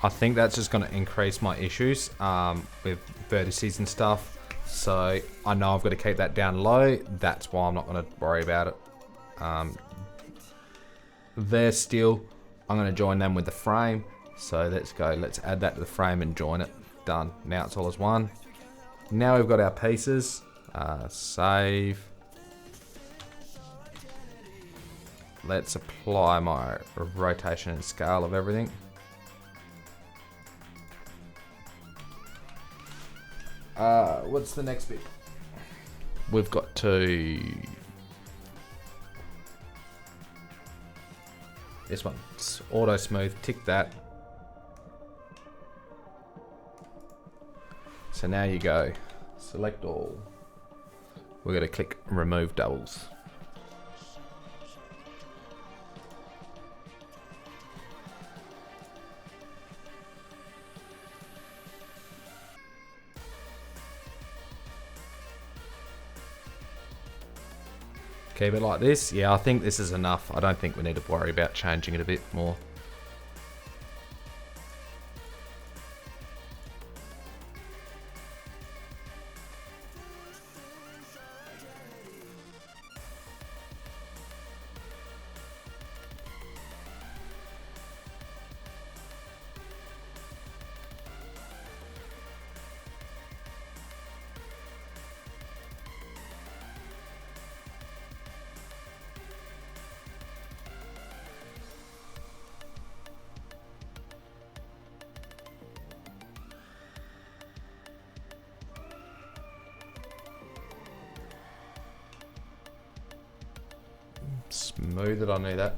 Speaker 1: I think that's just going to increase my issues with vertices and stuff. So I know I've got to keep that down low. That's why I'm not going to worry about it. They're still, I'm going to join them with the frame. So let's go. Let's add that to the frame and join it. Done. Now it's all as one. Now we've got our pieces. Save. Let's apply my rotation and scale of everything. What's the next bit? We've got to... This one. It's auto smooth. Tick that. So now you go. Select all. We're going to click remove doubles. Keep it like this. Yeah, I think this is enough. I don't think we need to worry about changing it a bit more. Smooth it, I knew that.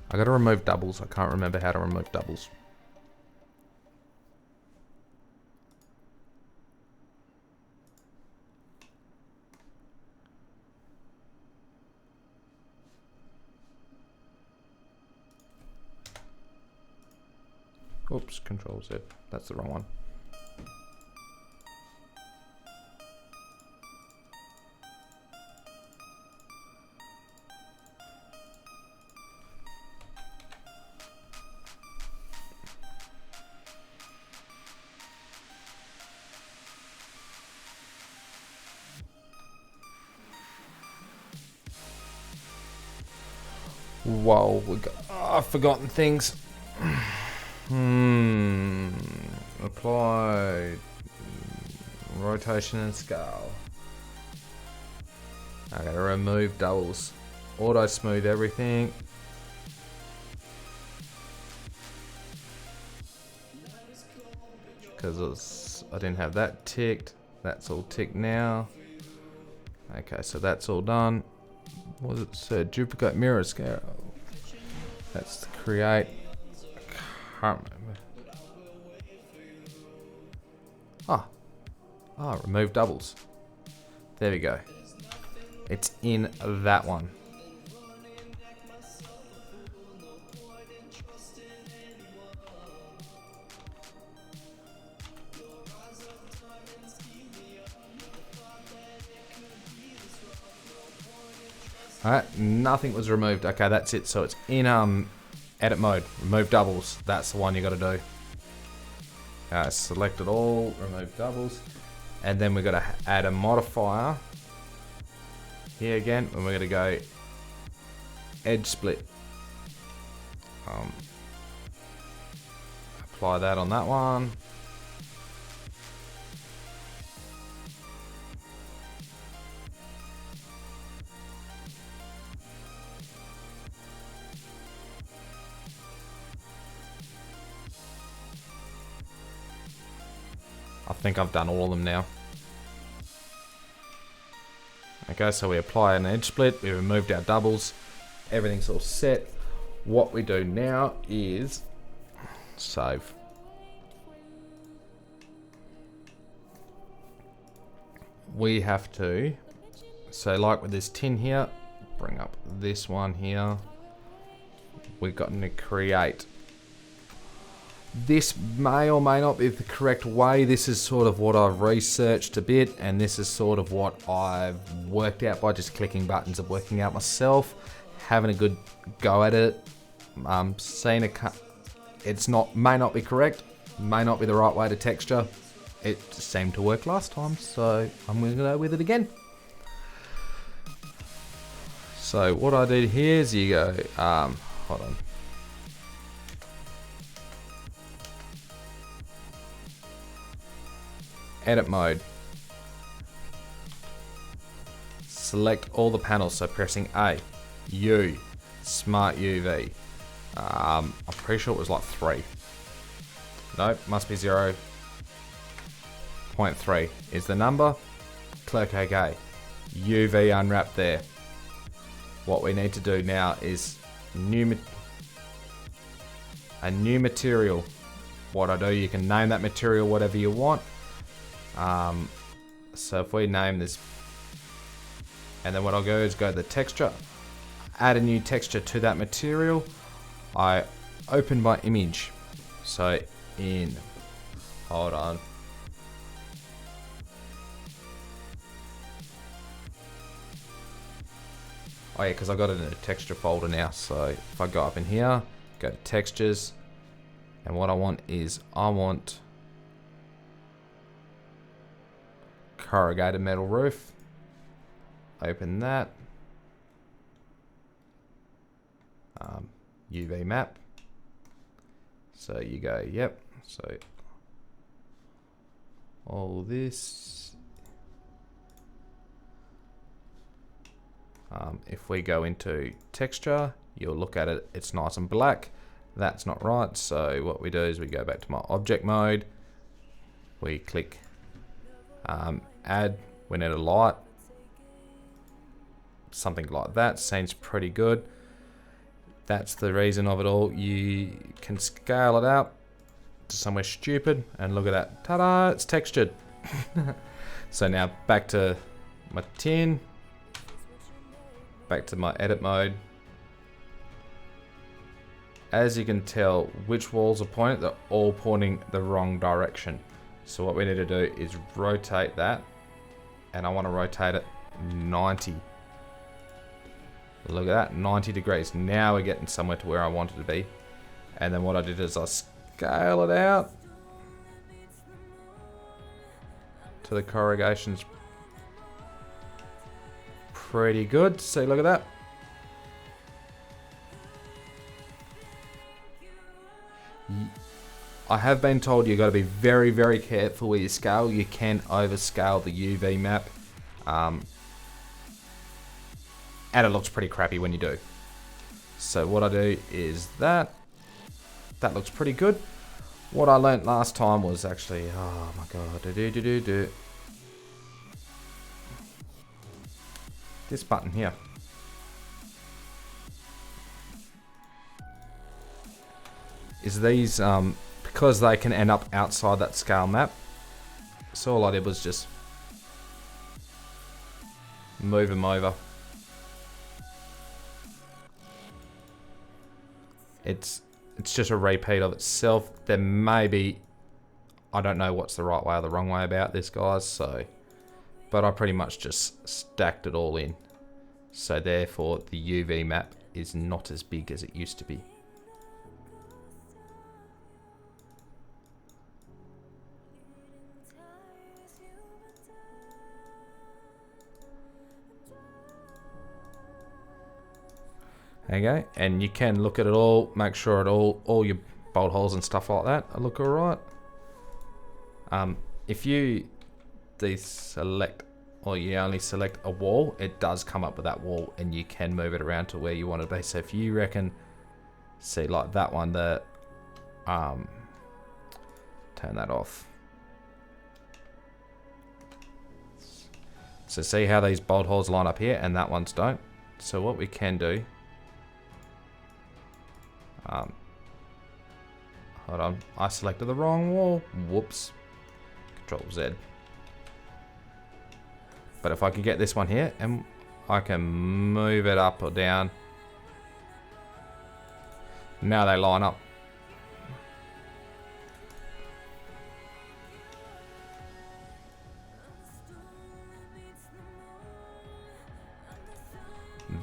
Speaker 1: I gotta remove doubles. I can't remember how to remove doubles. Oops, Control Z. That's the wrong one. Whoa, I've forgotten things. Apply rotation and scale. I gotta remove doubles. Auto smooth everything. Because I didn't have that ticked. That's all ticked now. Okay, so that's all done. What was it said? Duplicate mirror scale. That's to create. Can't remember. Remove doubles. There we go. It's in that one. Alright, nothing was removed. Okay, that's it. So it's in edit mode. Remove doubles. That's the one you got to do. Select it all. Remove doubles. And then we've got to add a modifier. Here again. And we're going to go edge split. Apply that on that one. I think I've done all of them now. Okay, so we apply an edge split, we removed our doubles, everything's all set. What we do now is save. We have to, so like with this tin here, bring up this one here. We've got to create. This may or may not be the correct way. This is sort of what I've researched a bit, and this is sort of what I've worked out by just clicking buttons and working out myself, having a good go at it. Seeing it's may not be correct, may not be the right way to texture. It seemed to work last time, so I'm going to go with it again. So what I did here is you go, hold on. Edit mode. Select all the panels, so pressing A, U, Smart UV. I'm pretty sure it was like 3. Nope, must be 0.3 is the number. Click OK. UV unwrap there. What we need to do now is a new material. What I do, you can name that material whatever you want. So if we name this, and then what I'll go is go to the texture, add a new texture to that material. I open my image, so hold on. Oh yeah, because I got it in a texture folder now. So if I go up in here, go to textures, and what I want is corrugated metal roof. Open that. UV map. So you go, yep. So all this. If we go into texture, you'll look at it, it's nice and black. That's not right. So what we do is we go back to my object mode. We click add, we need a light. something like that seems pretty good. That's the reason of it all. You can scale it out to somewhere stupid, and look at that. Ta-da! It's textured. So now back to my tin. Back to my edit mode. As you can tell, which walls are pointed, they're all pointing the wrong direction. So what we need to do is rotate that, and I want to rotate it 90. Look at that, 90 degrees. Now we're getting somewhere to where I wanted to be. And then what I did is I scale it out to the corrugations pretty good. See, look at that. I have been told you've got to be very, very careful with your scale. You can overscale the UV map. And it looks pretty crappy when you do. So what I do is that looks pretty good. What I learnt last time was actually, oh my god, this button here. Is these, because they can end up outside that scale map. So all I did was just move them over. It's just a repeat of itself. There may be, I don't know what's the right way or the wrong way about this, guys, so, but I pretty much just stacked it all in. So therefore the UV map is not as big as it used to be. Okay, and you can look at it all, make sure it all your bolt holes and stuff like that look alright. If you deselect, or you only select a wall, it does come up with that wall, and you can move it around to where you want it to be. So if you reckon, see like that one, turn that off. So see how these bolt holes line up here, and that ones don't. So what we can do, hold on, I selected the wrong wall. Whoops. Control Z. But if I can get this one here, and I can move it up or down. Now they line up.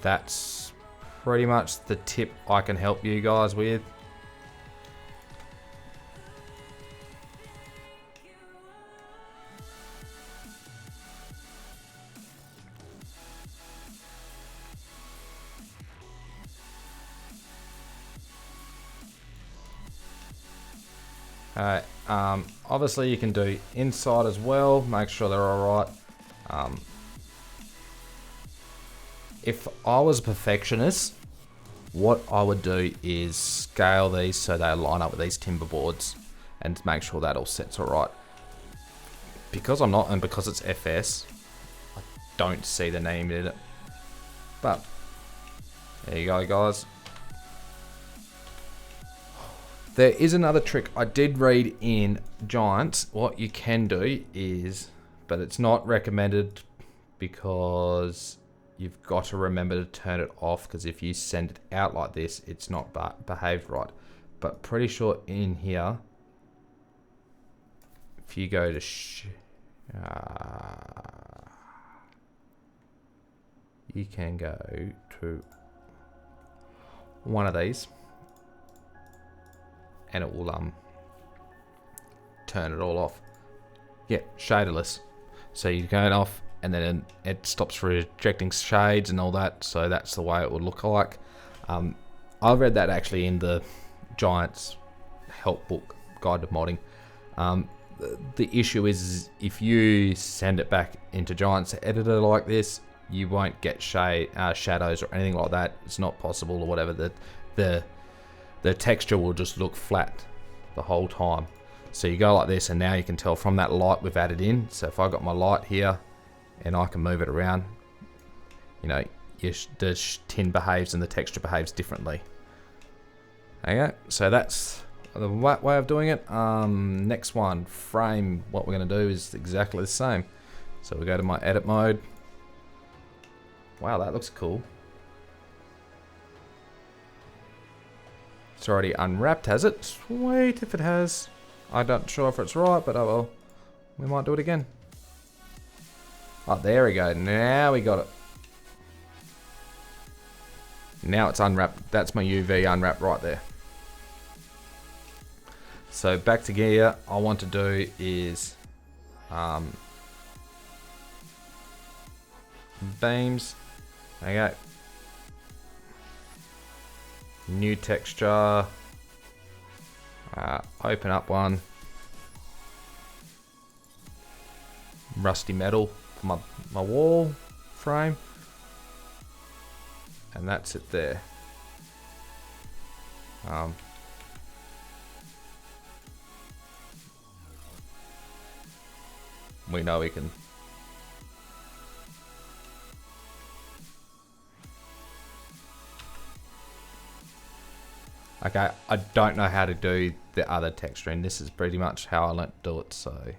Speaker 1: That's pretty much the tip I can help you guys with. Alright, obviously you can do inside as well, make sure they're alright. If I was a perfectionist, what I would do is scale these so they line up with these timber boards and make sure that all sets alright. Because I'm not, and because it's FS, I don't see the name in it. But there you go, guys. There is another trick I did read in Giants. What you can do is, but it's not recommended because you've got to remember to turn it off, because if you send it out like this, it's not behaved right. But pretty sure in here, if you go to you can go to one of these, and it will turn it all off. Yeah, shaderless. So you turn it off, and then it stops rejecting shades and all that. So that's the way it would look like. I read that actually in the Giants help book, Guide to Modding. The issue is if you send it back into Giants editor like this, you won't get shadows or anything like that. It's not possible, or whatever. The texture will just look flat the whole time. So you go like this, and now you can tell from that light we've added in. So if I got my light here and I can move it around, you know, the tin behaves and the texture behaves differently. Okay, so that's the way of doing it. Next one, frame. What we're going to do is exactly the same. So we go to my edit mode. Wow, that looks cool. It's already unwrapped, has it? Sweet if it has. I'm not sure if it's right, but oh well. We might do it again. Oh, there we go. Now we got it. Now it's unwrapped. That's my UV unwrapped right there. So back to gear, I want to do is beams. Okay. New texture. Open up one. Rusty metal for my wall frame. And that's it there. We know we can. Okay, I don't know how to do the other texturing. This is pretty much how I learnt to do it, so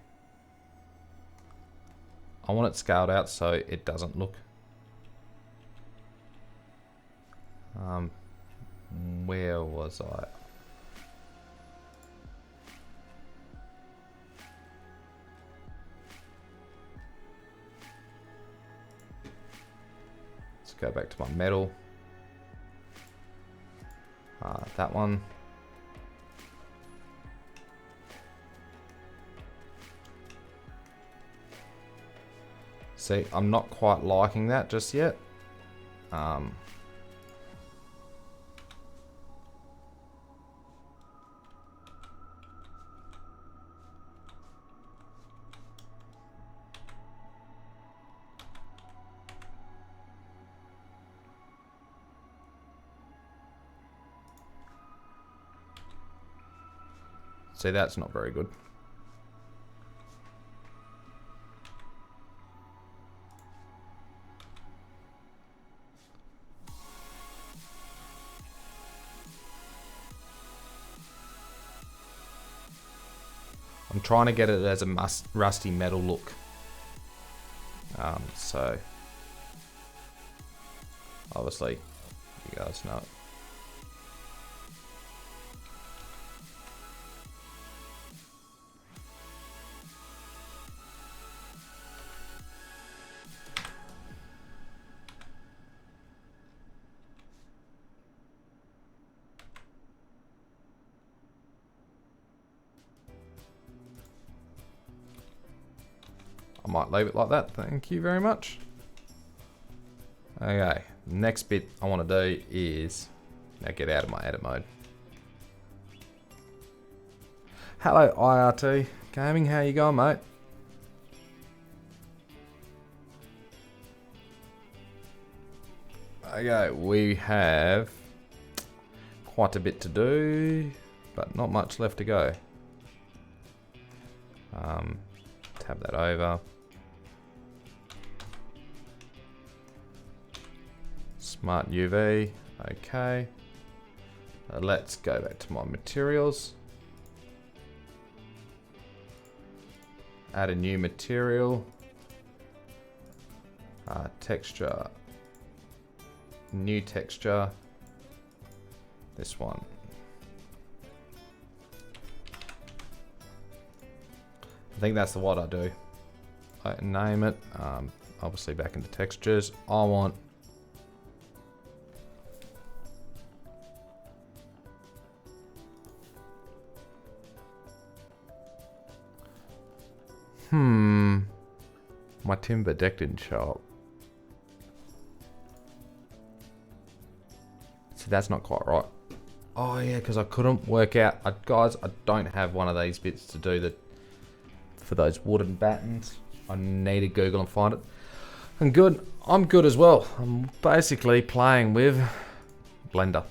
Speaker 1: I want it scaled out so it doesn't look where was I? Let's go back to my metal. That one. See, I'm not quite liking that just yet. See, that's not very good. I'm trying to get it as a rusty metal look. So obviously you guys know it. I might leave it like that. Thank you very much. Okay, next bit I want to do is now get out of my edit mode. Hello IRT Gaming, how you going, mate? Okay, we have quite a bit to do, but not much left to go. Tab that over. Smart UV, okay. Let's go back to my materials. Add a new material. Texture. New texture. This one. I think that's what I do. I name it. Obviously back into textures. I want my timber deck didn't show up. So that's not quite right. Oh yeah, because I couldn't work out. Guys, I don't have one of these bits to do for those wooden battens. I need to Google and find it. And good, I'm good as well. I'm basically playing with Blender,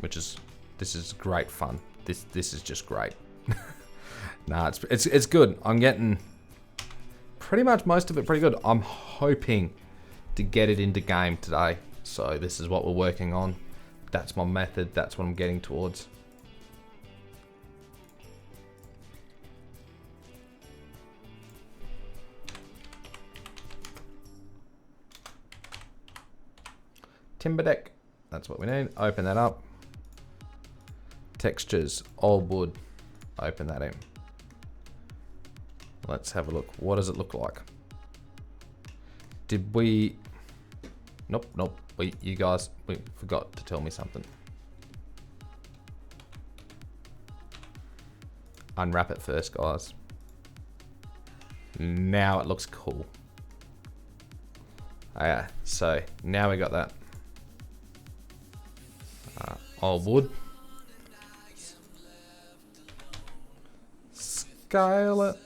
Speaker 1: this is great fun. This is just great. Nah, it's good. I'm getting pretty much most of it pretty good. I'm hoping to get it into game today. So this is what we're working on. That's my method. That's what I'm getting towards. Timber deck. That's what we need. Open that up. Textures, old wood. Open that in. Let's have a look. What does it look like? Did we... Nope. You guys, we forgot to tell me something. Unwrap it first, guys. Now it looks cool. Yeah, so now we got that. Old wood. Scale it.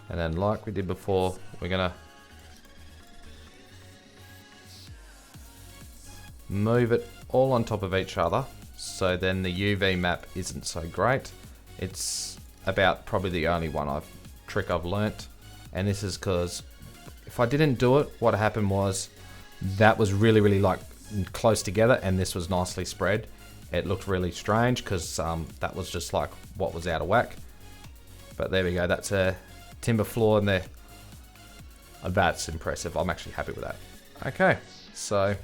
Speaker 1: And then like we did before, we're gonna move it all on top of each other. So then the UV map isn't so great. It's about probably the only trick I've learnt. And this is because if I didn't do it, what happened was that was really like close together and this was nicely spread. It looked really strange because that was just like what was out of whack. But there we go, that's a timber floor in there. That's impressive. I'm actually happy with that. Okay, so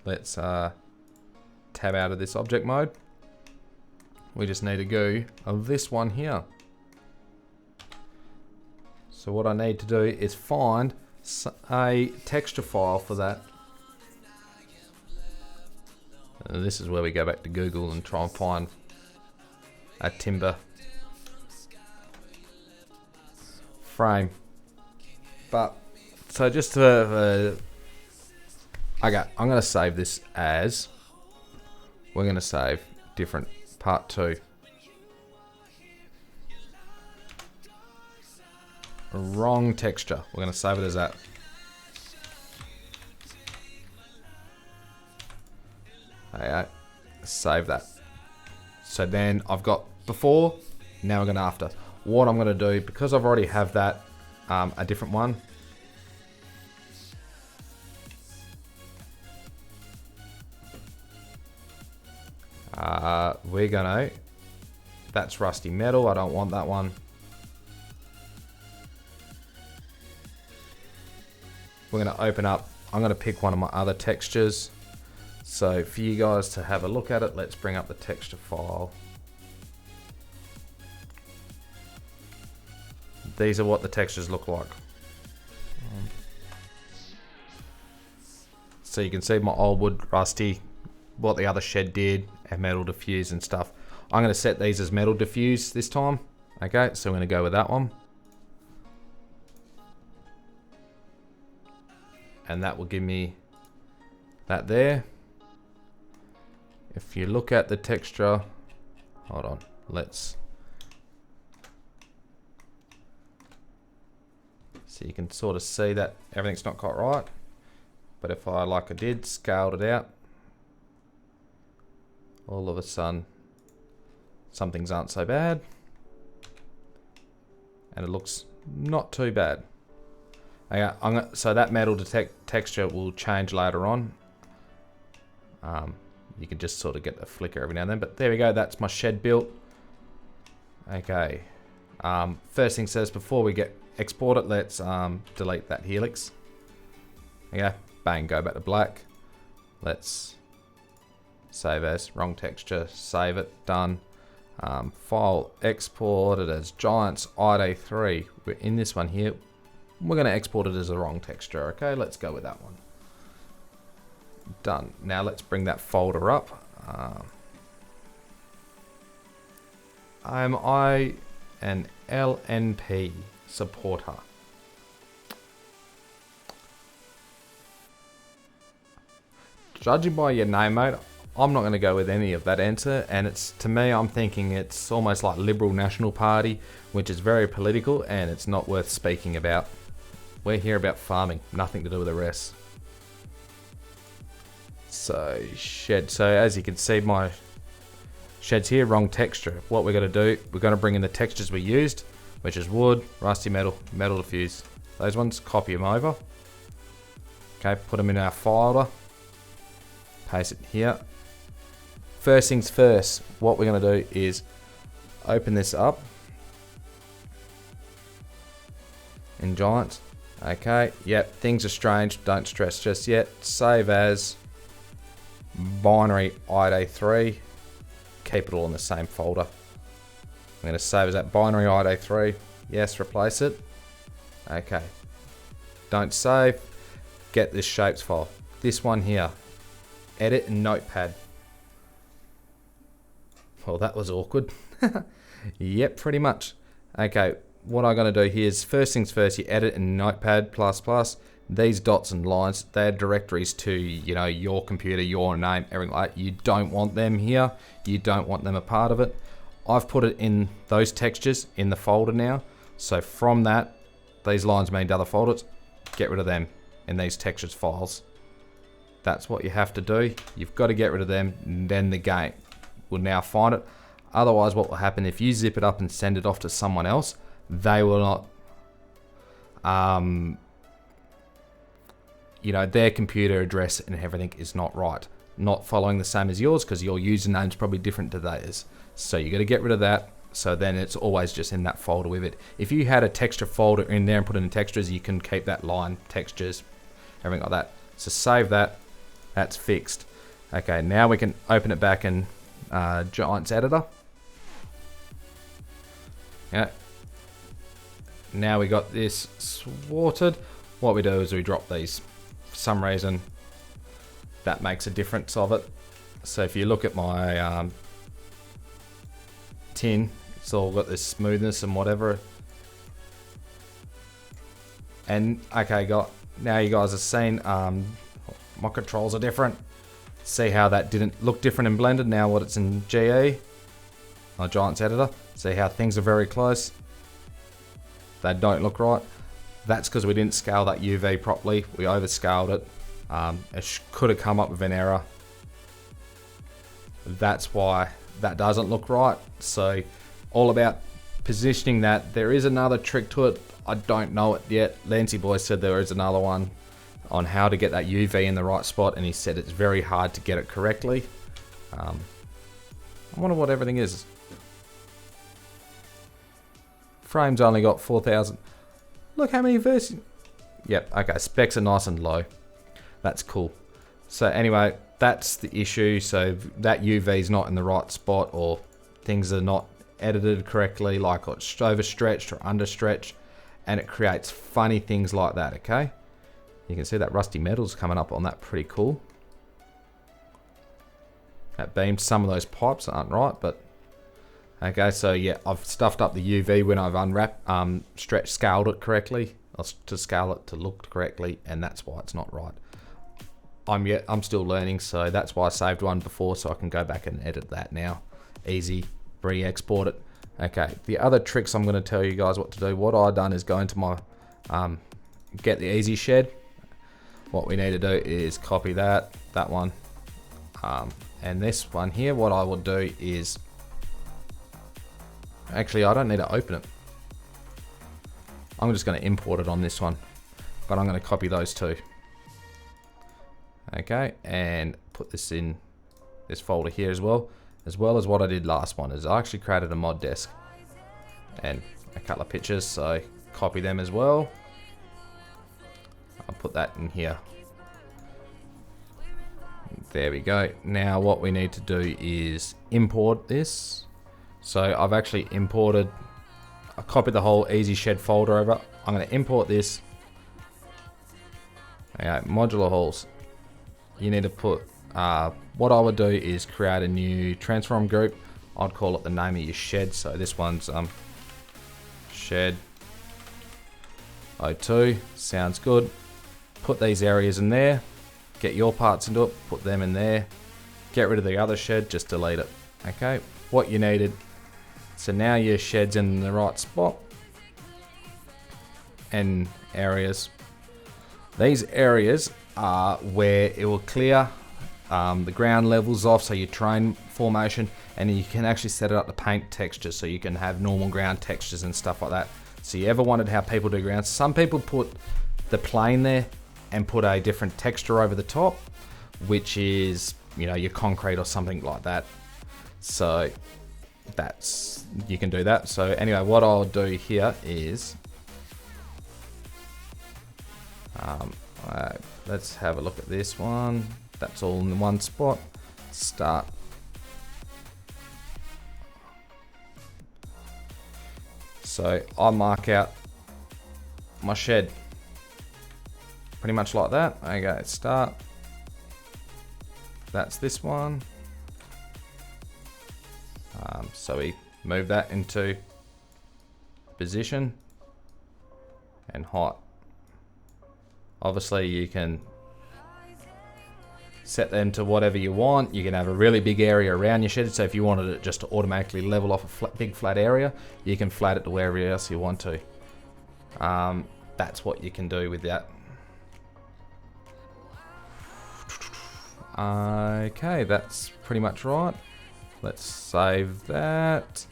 Speaker 1: let's tab out of this object mode. We just need to go of this one here. So what I need to do is find a texture file for that. And this is where we go back to Google and try and find a timber frame. But so just to okay, I'm going to save this as, we're going to save different part 2. Wrong texture. We're going to save it as that. Okay, save that. So then I've got before, now we're going to after. What I'm going to do, because I've already have that, a different one. We're going to, that's rusty metal. I don't want that one. We're going to open up, I'm going to pick one of my other textures. So for you guys to have a look at it, let's bring up the texture file. These are what the textures look like. So you can see my old wood, rusty, what the other shed did, and metal diffuse and stuff. I'm going to set these as metal diffuse this time. Okay, so we're going to go with that one. And that will give me that there. If you look at the texture, hold on, so you can sort of see that everything's not quite right. But if I, like I did, scaled it out, all of a sudden, some things aren't so bad. And it looks not too bad. Okay, so that metal texture will change later on. You can just sort of get the flicker every now and then. But there we go, that's my shed built. Okay. First thing says, before we export it, let's delete that helix. Okay, bang, go back to black. Let's save as, wrong texture, save it, done. File, export it as Giants ID3. We're in this one here. We're going to export it as the wrong texture. Okay, let's go with that one. Done. Now let's bring that folder up. I'm an LNP supporter. judging by your name, mate, I'm not going to go with any of that answer. And it's, to me, I'm thinking it's almost like Liberal National Party, which is very political and it's not worth speaking about. We're here about farming, nothing to do with the rest. So, shed. So, as you can see, my shed's here, wrong texture. What we're going to do, we're going to bring in the textures we used, which is wood, rusty metal, metal diffuse. Those ones, copy them over. Okay, put them in our folder. Paste it here. First things first, what we're going to do is open this up in Giants. Okay, yep, things are strange, don't stress just yet. Save as binary ID3. Keep it all in the same folder. I'm going to save as that binary ID3. Yes, replace it. Okay, don't save. Get this shapes file. This one here. Edit in Notepad. Well, that was awkward. Yep, pretty much. Okay, what I'm going to do here is, first things first, you edit in Notepad++. These dots and lines, they're directories to, you know, your computer, your name, everything like that. You don't want them here. You don't want them a part of it. I've put it in those textures in the folder now. So from that, these lines mean to other folders. Get rid of them in these textures files. That's what you have to do. You've got to get rid of them, and then the game will now find it. Otherwise, what will happen if you zip it up and send it off to someone else, they will not, you know, their computer address and everything is not right. Not following the same as yours, because your username's probably different to theirs. So you got to get rid of that. So then it's always just in that folder with it. If you had a texture folder in there and put it in textures, you can keep that line, textures, everything like that. So save that. That's fixed. Okay, now we can open it back in Giants Editor. Yeah. Now we got this sorted. What we do is we drop these. For some reason, that makes a difference of it. So if you look at my tin, it's all got this smoothness and whatever. And okay, now you guys have seen my controls are different. See how that didn't look different in Blender, now what it's in GE, my Giants Editor. See how things are very close. They don't look right. That's because we didn't scale that UV properly. We overscaled it. It could have come up with an error. That's why that doesn't look right. So all about positioning that. There is another trick to it. I don't know it yet. Lancy Boy said there is another one on how to get that UV in the right spot, and he said it's very hard to get it correctly. I wonder what everything is. Frames only got 4,000. Look how many versions. Yep, okay, specs are nice and low. That's cool. So anyway, that's the issue. So that UV is not in the right spot, or things are not edited correctly, like it's overstretched or understretched, and it creates funny things like that, okay? You can see that rusty metal's coming up on that, pretty cool. That beam, some of those pipes aren't right, but okay, so yeah, I've stuffed up the UV when I've unwrapped, scaled it correctly, to scale it to look correctly, and that's why it's not right. I'm still learning, so that's why I saved one before, so I can go back and edit that now. Easy, re-export it. Okay, the other tricks I'm going to tell you guys what to do. What I've done is go into my, get the easy shed. What we need to do is copy that one, and this one here. What I will do is, actually I don't need to open it. I'm just going to import it on this one, but I'm going to copy those two. Okay, and put this in this folder here as well as what I did last one is I actually created a mod desk and a couple of pictures, so copy them as well. I'll put that in here. There we go. Now what we need to do is import this. So I've actually imported, I copied the whole easy shed folder over. I'm going to import this. Okay, modular halls. You need to put, what I would do is create a new transform group. I'd call it the name of your shed. So this one's shed 02. Sounds good. Put these areas in there. get your parts into it, put them in there, get rid of the other shed, just delete it. Okay, what you needed. So now your shed's in the right spot and areas. These areas are where it will clear the ground levels off, so your terrain formation, and you can actually set it up to paint textures, so you can have normal ground textures and stuff like that. So you ever wondered how people do ground? Some people put the plane there and put a different texture over the top, which is, you know, your concrete or something like that. So that's, you can do that. So anyway, what I'll do here is let's have a look at this one. That's all in one spot. Start. So I mark out my shed pretty much like that. Okay, start. That's this one. So we move that into position and height. Obviously you can set them to whatever you want. You can have a really big area around your shed, so if you wanted it just to automatically level off a big flat area, you can flat it to wherever else you want to. That's what you can do with that. Okay, that's pretty much right. Let's save that.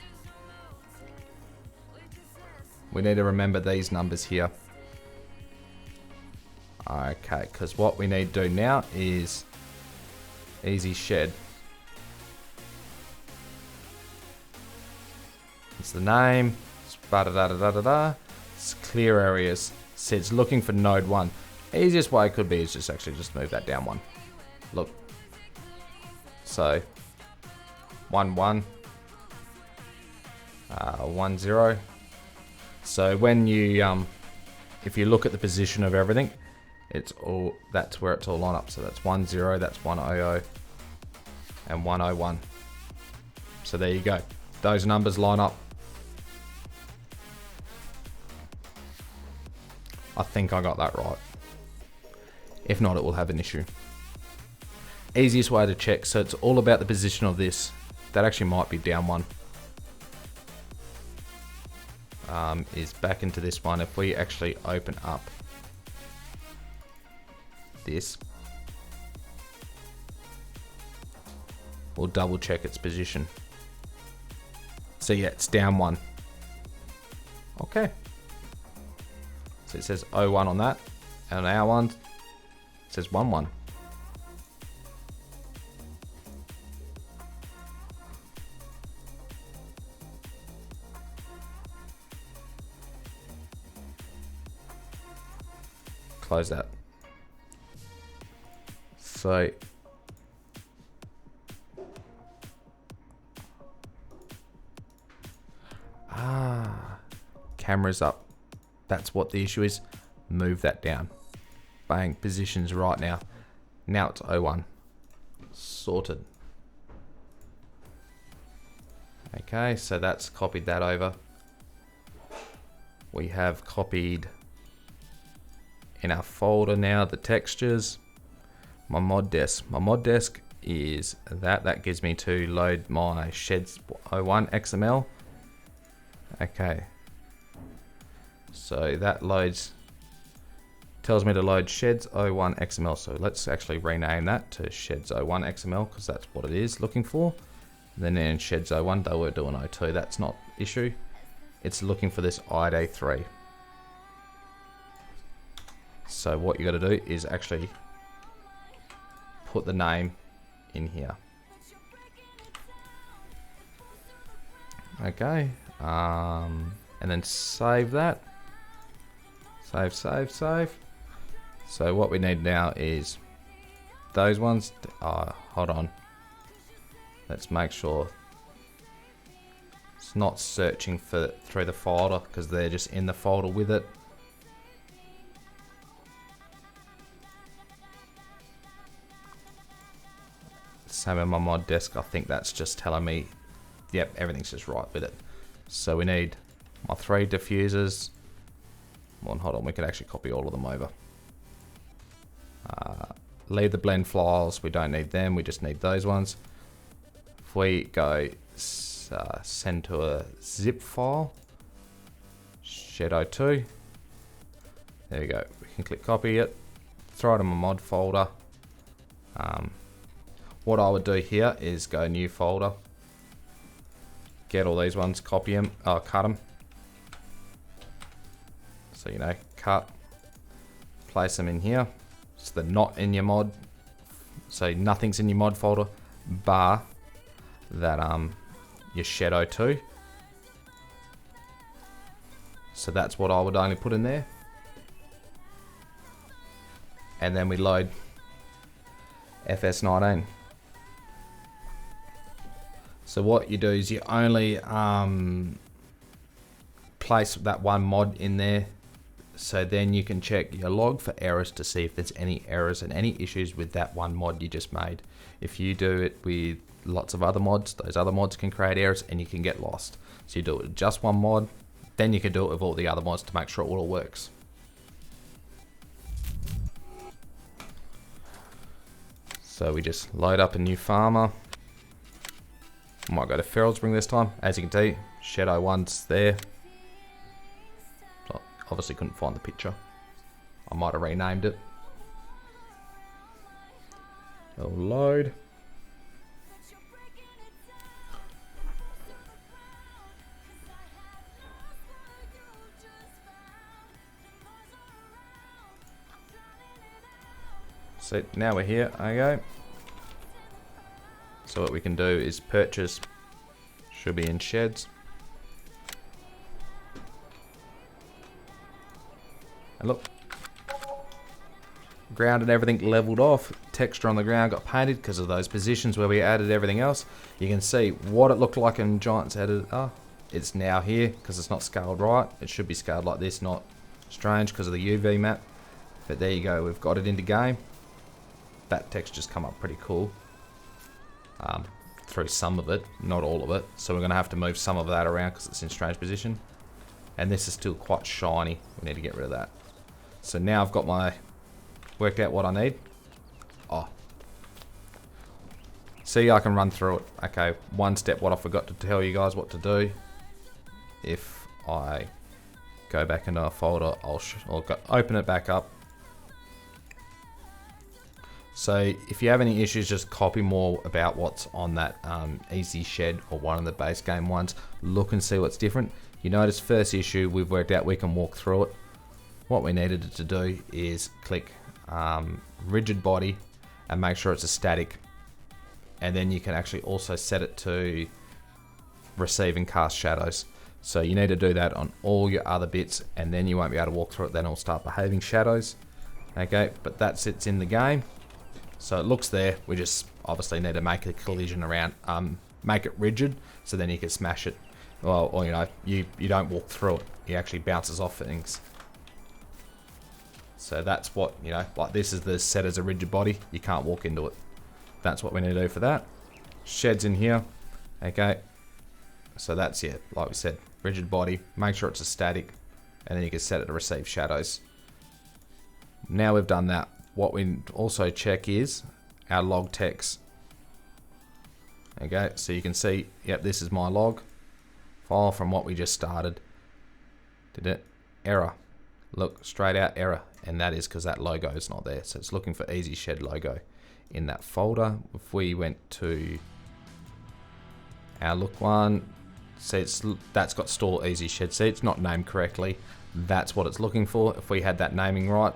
Speaker 1: We need to remember these numbers here. Okay, because what we need to do now is easy shed. It's the name. It's It's clear areas. So it's looking for node 1. Easiest way it could be is just actually just move that down 1. Look. So 1 1 1 0. So when you if you look at the position of everything, it's all, that's where it's all lined up. So that's 1 0, that's 1 0 and 1 0 1. So there you go. Those numbers line up. I think I got that right. If not, it will have an issue. Easiest way to check, so it's all about the position of this. That actually might be down 1. Is back into this one. If we actually open up this, we'll double check its position. So yeah, it's down 1. Okay. So it says 01 on that, and on our one, it says 1 1. Close that. So camera's up. That's what the issue is. Move that down. Bang, position's right now. Now it's 01. Sorted. Okay, so that's copied that over. We have copied in our folder now the textures. My mod desk. My mod desk is that gives me to load my sheds 01 XML. Okay. So that loads, tells me to load sheds 01 XML. So let's actually rename that to sheds 01 XML because that's what it is looking for. And then in sheds 01, they were doing 02. That's not issue. It's looking for this ID 3. So what you got to do is actually put the name in here. Okay, and then save that. Save. So what we need now is those ones. Hold on. Let's make sure it's not searching for through the folder because they're just in the folder with it. Same in my mod desk. I think that's just telling me, yep, everything's just right with it. So we need my 3 diffusers. Well, hold on, we could actually copy all of them over. leave the blend files. We don't need them. We just need those ones. If we go send to a zip file, Shed02. There we go. We can click copy it, throw it in my mod folder. What I would do here is go new folder, get all these ones, copy them, cut them. So, you know, cut, place them in here. So they're not in your mod. So nothing's in your mod folder, bar that your Shed02. So that's what I would only put in there. And then we load FS19. So what you do is you only place that one mod in there, so then you can check your log for errors to see if there's any errors and any issues with that one mod you just made. If you do it with lots of other mods, those other mods can create errors and you can get lost. So you do it with just one mod, then you can do it with all the other mods to make sure it all works. So we just load up a new farmer. Might go to Feral Spring this time. As you can see, Shed01's there. So obviously couldn't find the picture. I might have renamed it. It'll load. So now we're here, okay. So what we can do is purchase, should be in sheds. And look, ground and everything leveled off, texture on the ground got painted because of those positions where we added everything else. You can see what it looked like in Giants Edit. It's now here because it's not scaled right. It should be scaled like this, not strange because of the UV map. But there you go, we've got it into game. That texture's come up pretty cool. Through some of it, not all of it. So we're going to have to move some of that around because it's in strange position. And this is still quite shiny. We need to get rid of that. So now I've got worked out what I need. See, I can run through it. Okay, one step what I forgot to tell you guys what to do. If I go back into a folder, I'll open it back up. So if you have any issues, just copy more about what's on that easy shed or one of the base game ones. Look and see what's different. You notice first issue, we've worked out we can walk through it. What we needed it to do is click rigid body and make sure it's a static. And then you can actually also set it to receive and cast shadows. So you need to do that on all your other bits and then you won't be able to walk through it. Then it'll start behaving shadows. Okay, but that sits in the game. So it looks there, we just obviously need to make a collision around, make it rigid, so then you can smash it. Well, or you know, you don't walk through it, it actually bounces off things. So that's what, you know, like this is the set as a rigid body, you can't walk into it. That's what we need to do for that. Sheds in here, okay. So that's it, like we said, rigid body, make sure it's a static, and then you can set it to receive shadows. Now we've done that. What we also check is our log text. Okay, so you can see, yep, this is my log file from what we just started. Did it? Error. Look, straight out error. And that is because that logo is not there. So it's looking for Easy Shed logo in that folder. If we went to our look one, see that's got store Easy Shed. See, it's not named correctly. That's what it's looking for. If we had that naming right,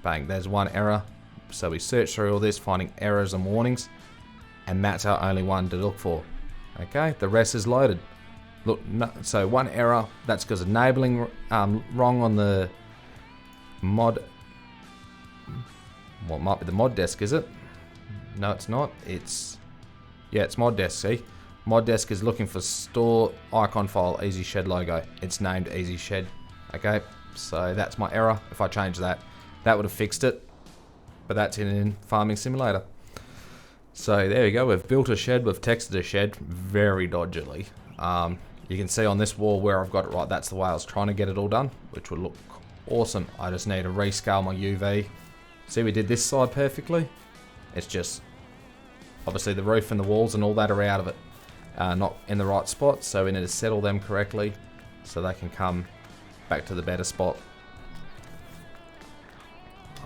Speaker 1: bang, there's one error. So we search through all this, finding errors and warnings, and that's our only one to look for. Okay, the rest is loaded. Look, no, so one error, that's because enabling wrong on the mod. What might be the mod desk, is it? No, it's not. It's, yeah, it's mod desk, see? Mod desk is looking for store icon file Easy Shed logo. It's named Easy Shed. Okay, so that's my error. If I change that, that would have fixed it, but that's in Farming Simulator. So there you go, we've built a shed, we've texted a shed very dodgily. You can see on this wall where I've got it right, that's the way I was trying to get it all done, which would look awesome. I just need to rescale my UV See, we did this side perfectly. It's just, obviously the roof and the walls and all that are out of it. Not in the right spot, so we need to settle them correctly so they can come back to the better spot.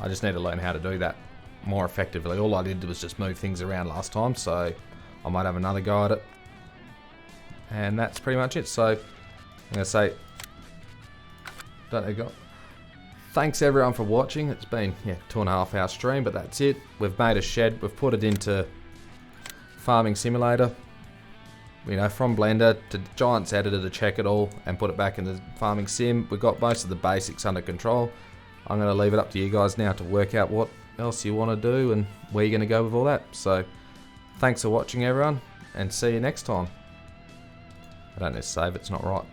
Speaker 1: I just need to learn how to do that more effectively. All I did was just move things around last time, so I might have another go at it. And that's pretty much it. So I'm going to say, thanks everyone for watching. It's been 2.5 hour stream, but that's it. We've made a shed. We've put it into Farming Simulator. You know, from Blender to Giants Editor to check it all and put it back into Farming Sim. We've got most of the basics under control. I'm going to leave it up to you guys now to work out what else you want to do and where you're going to go with all that. So, thanks for watching everyone, and see you next time. I don't need to save, it's not right.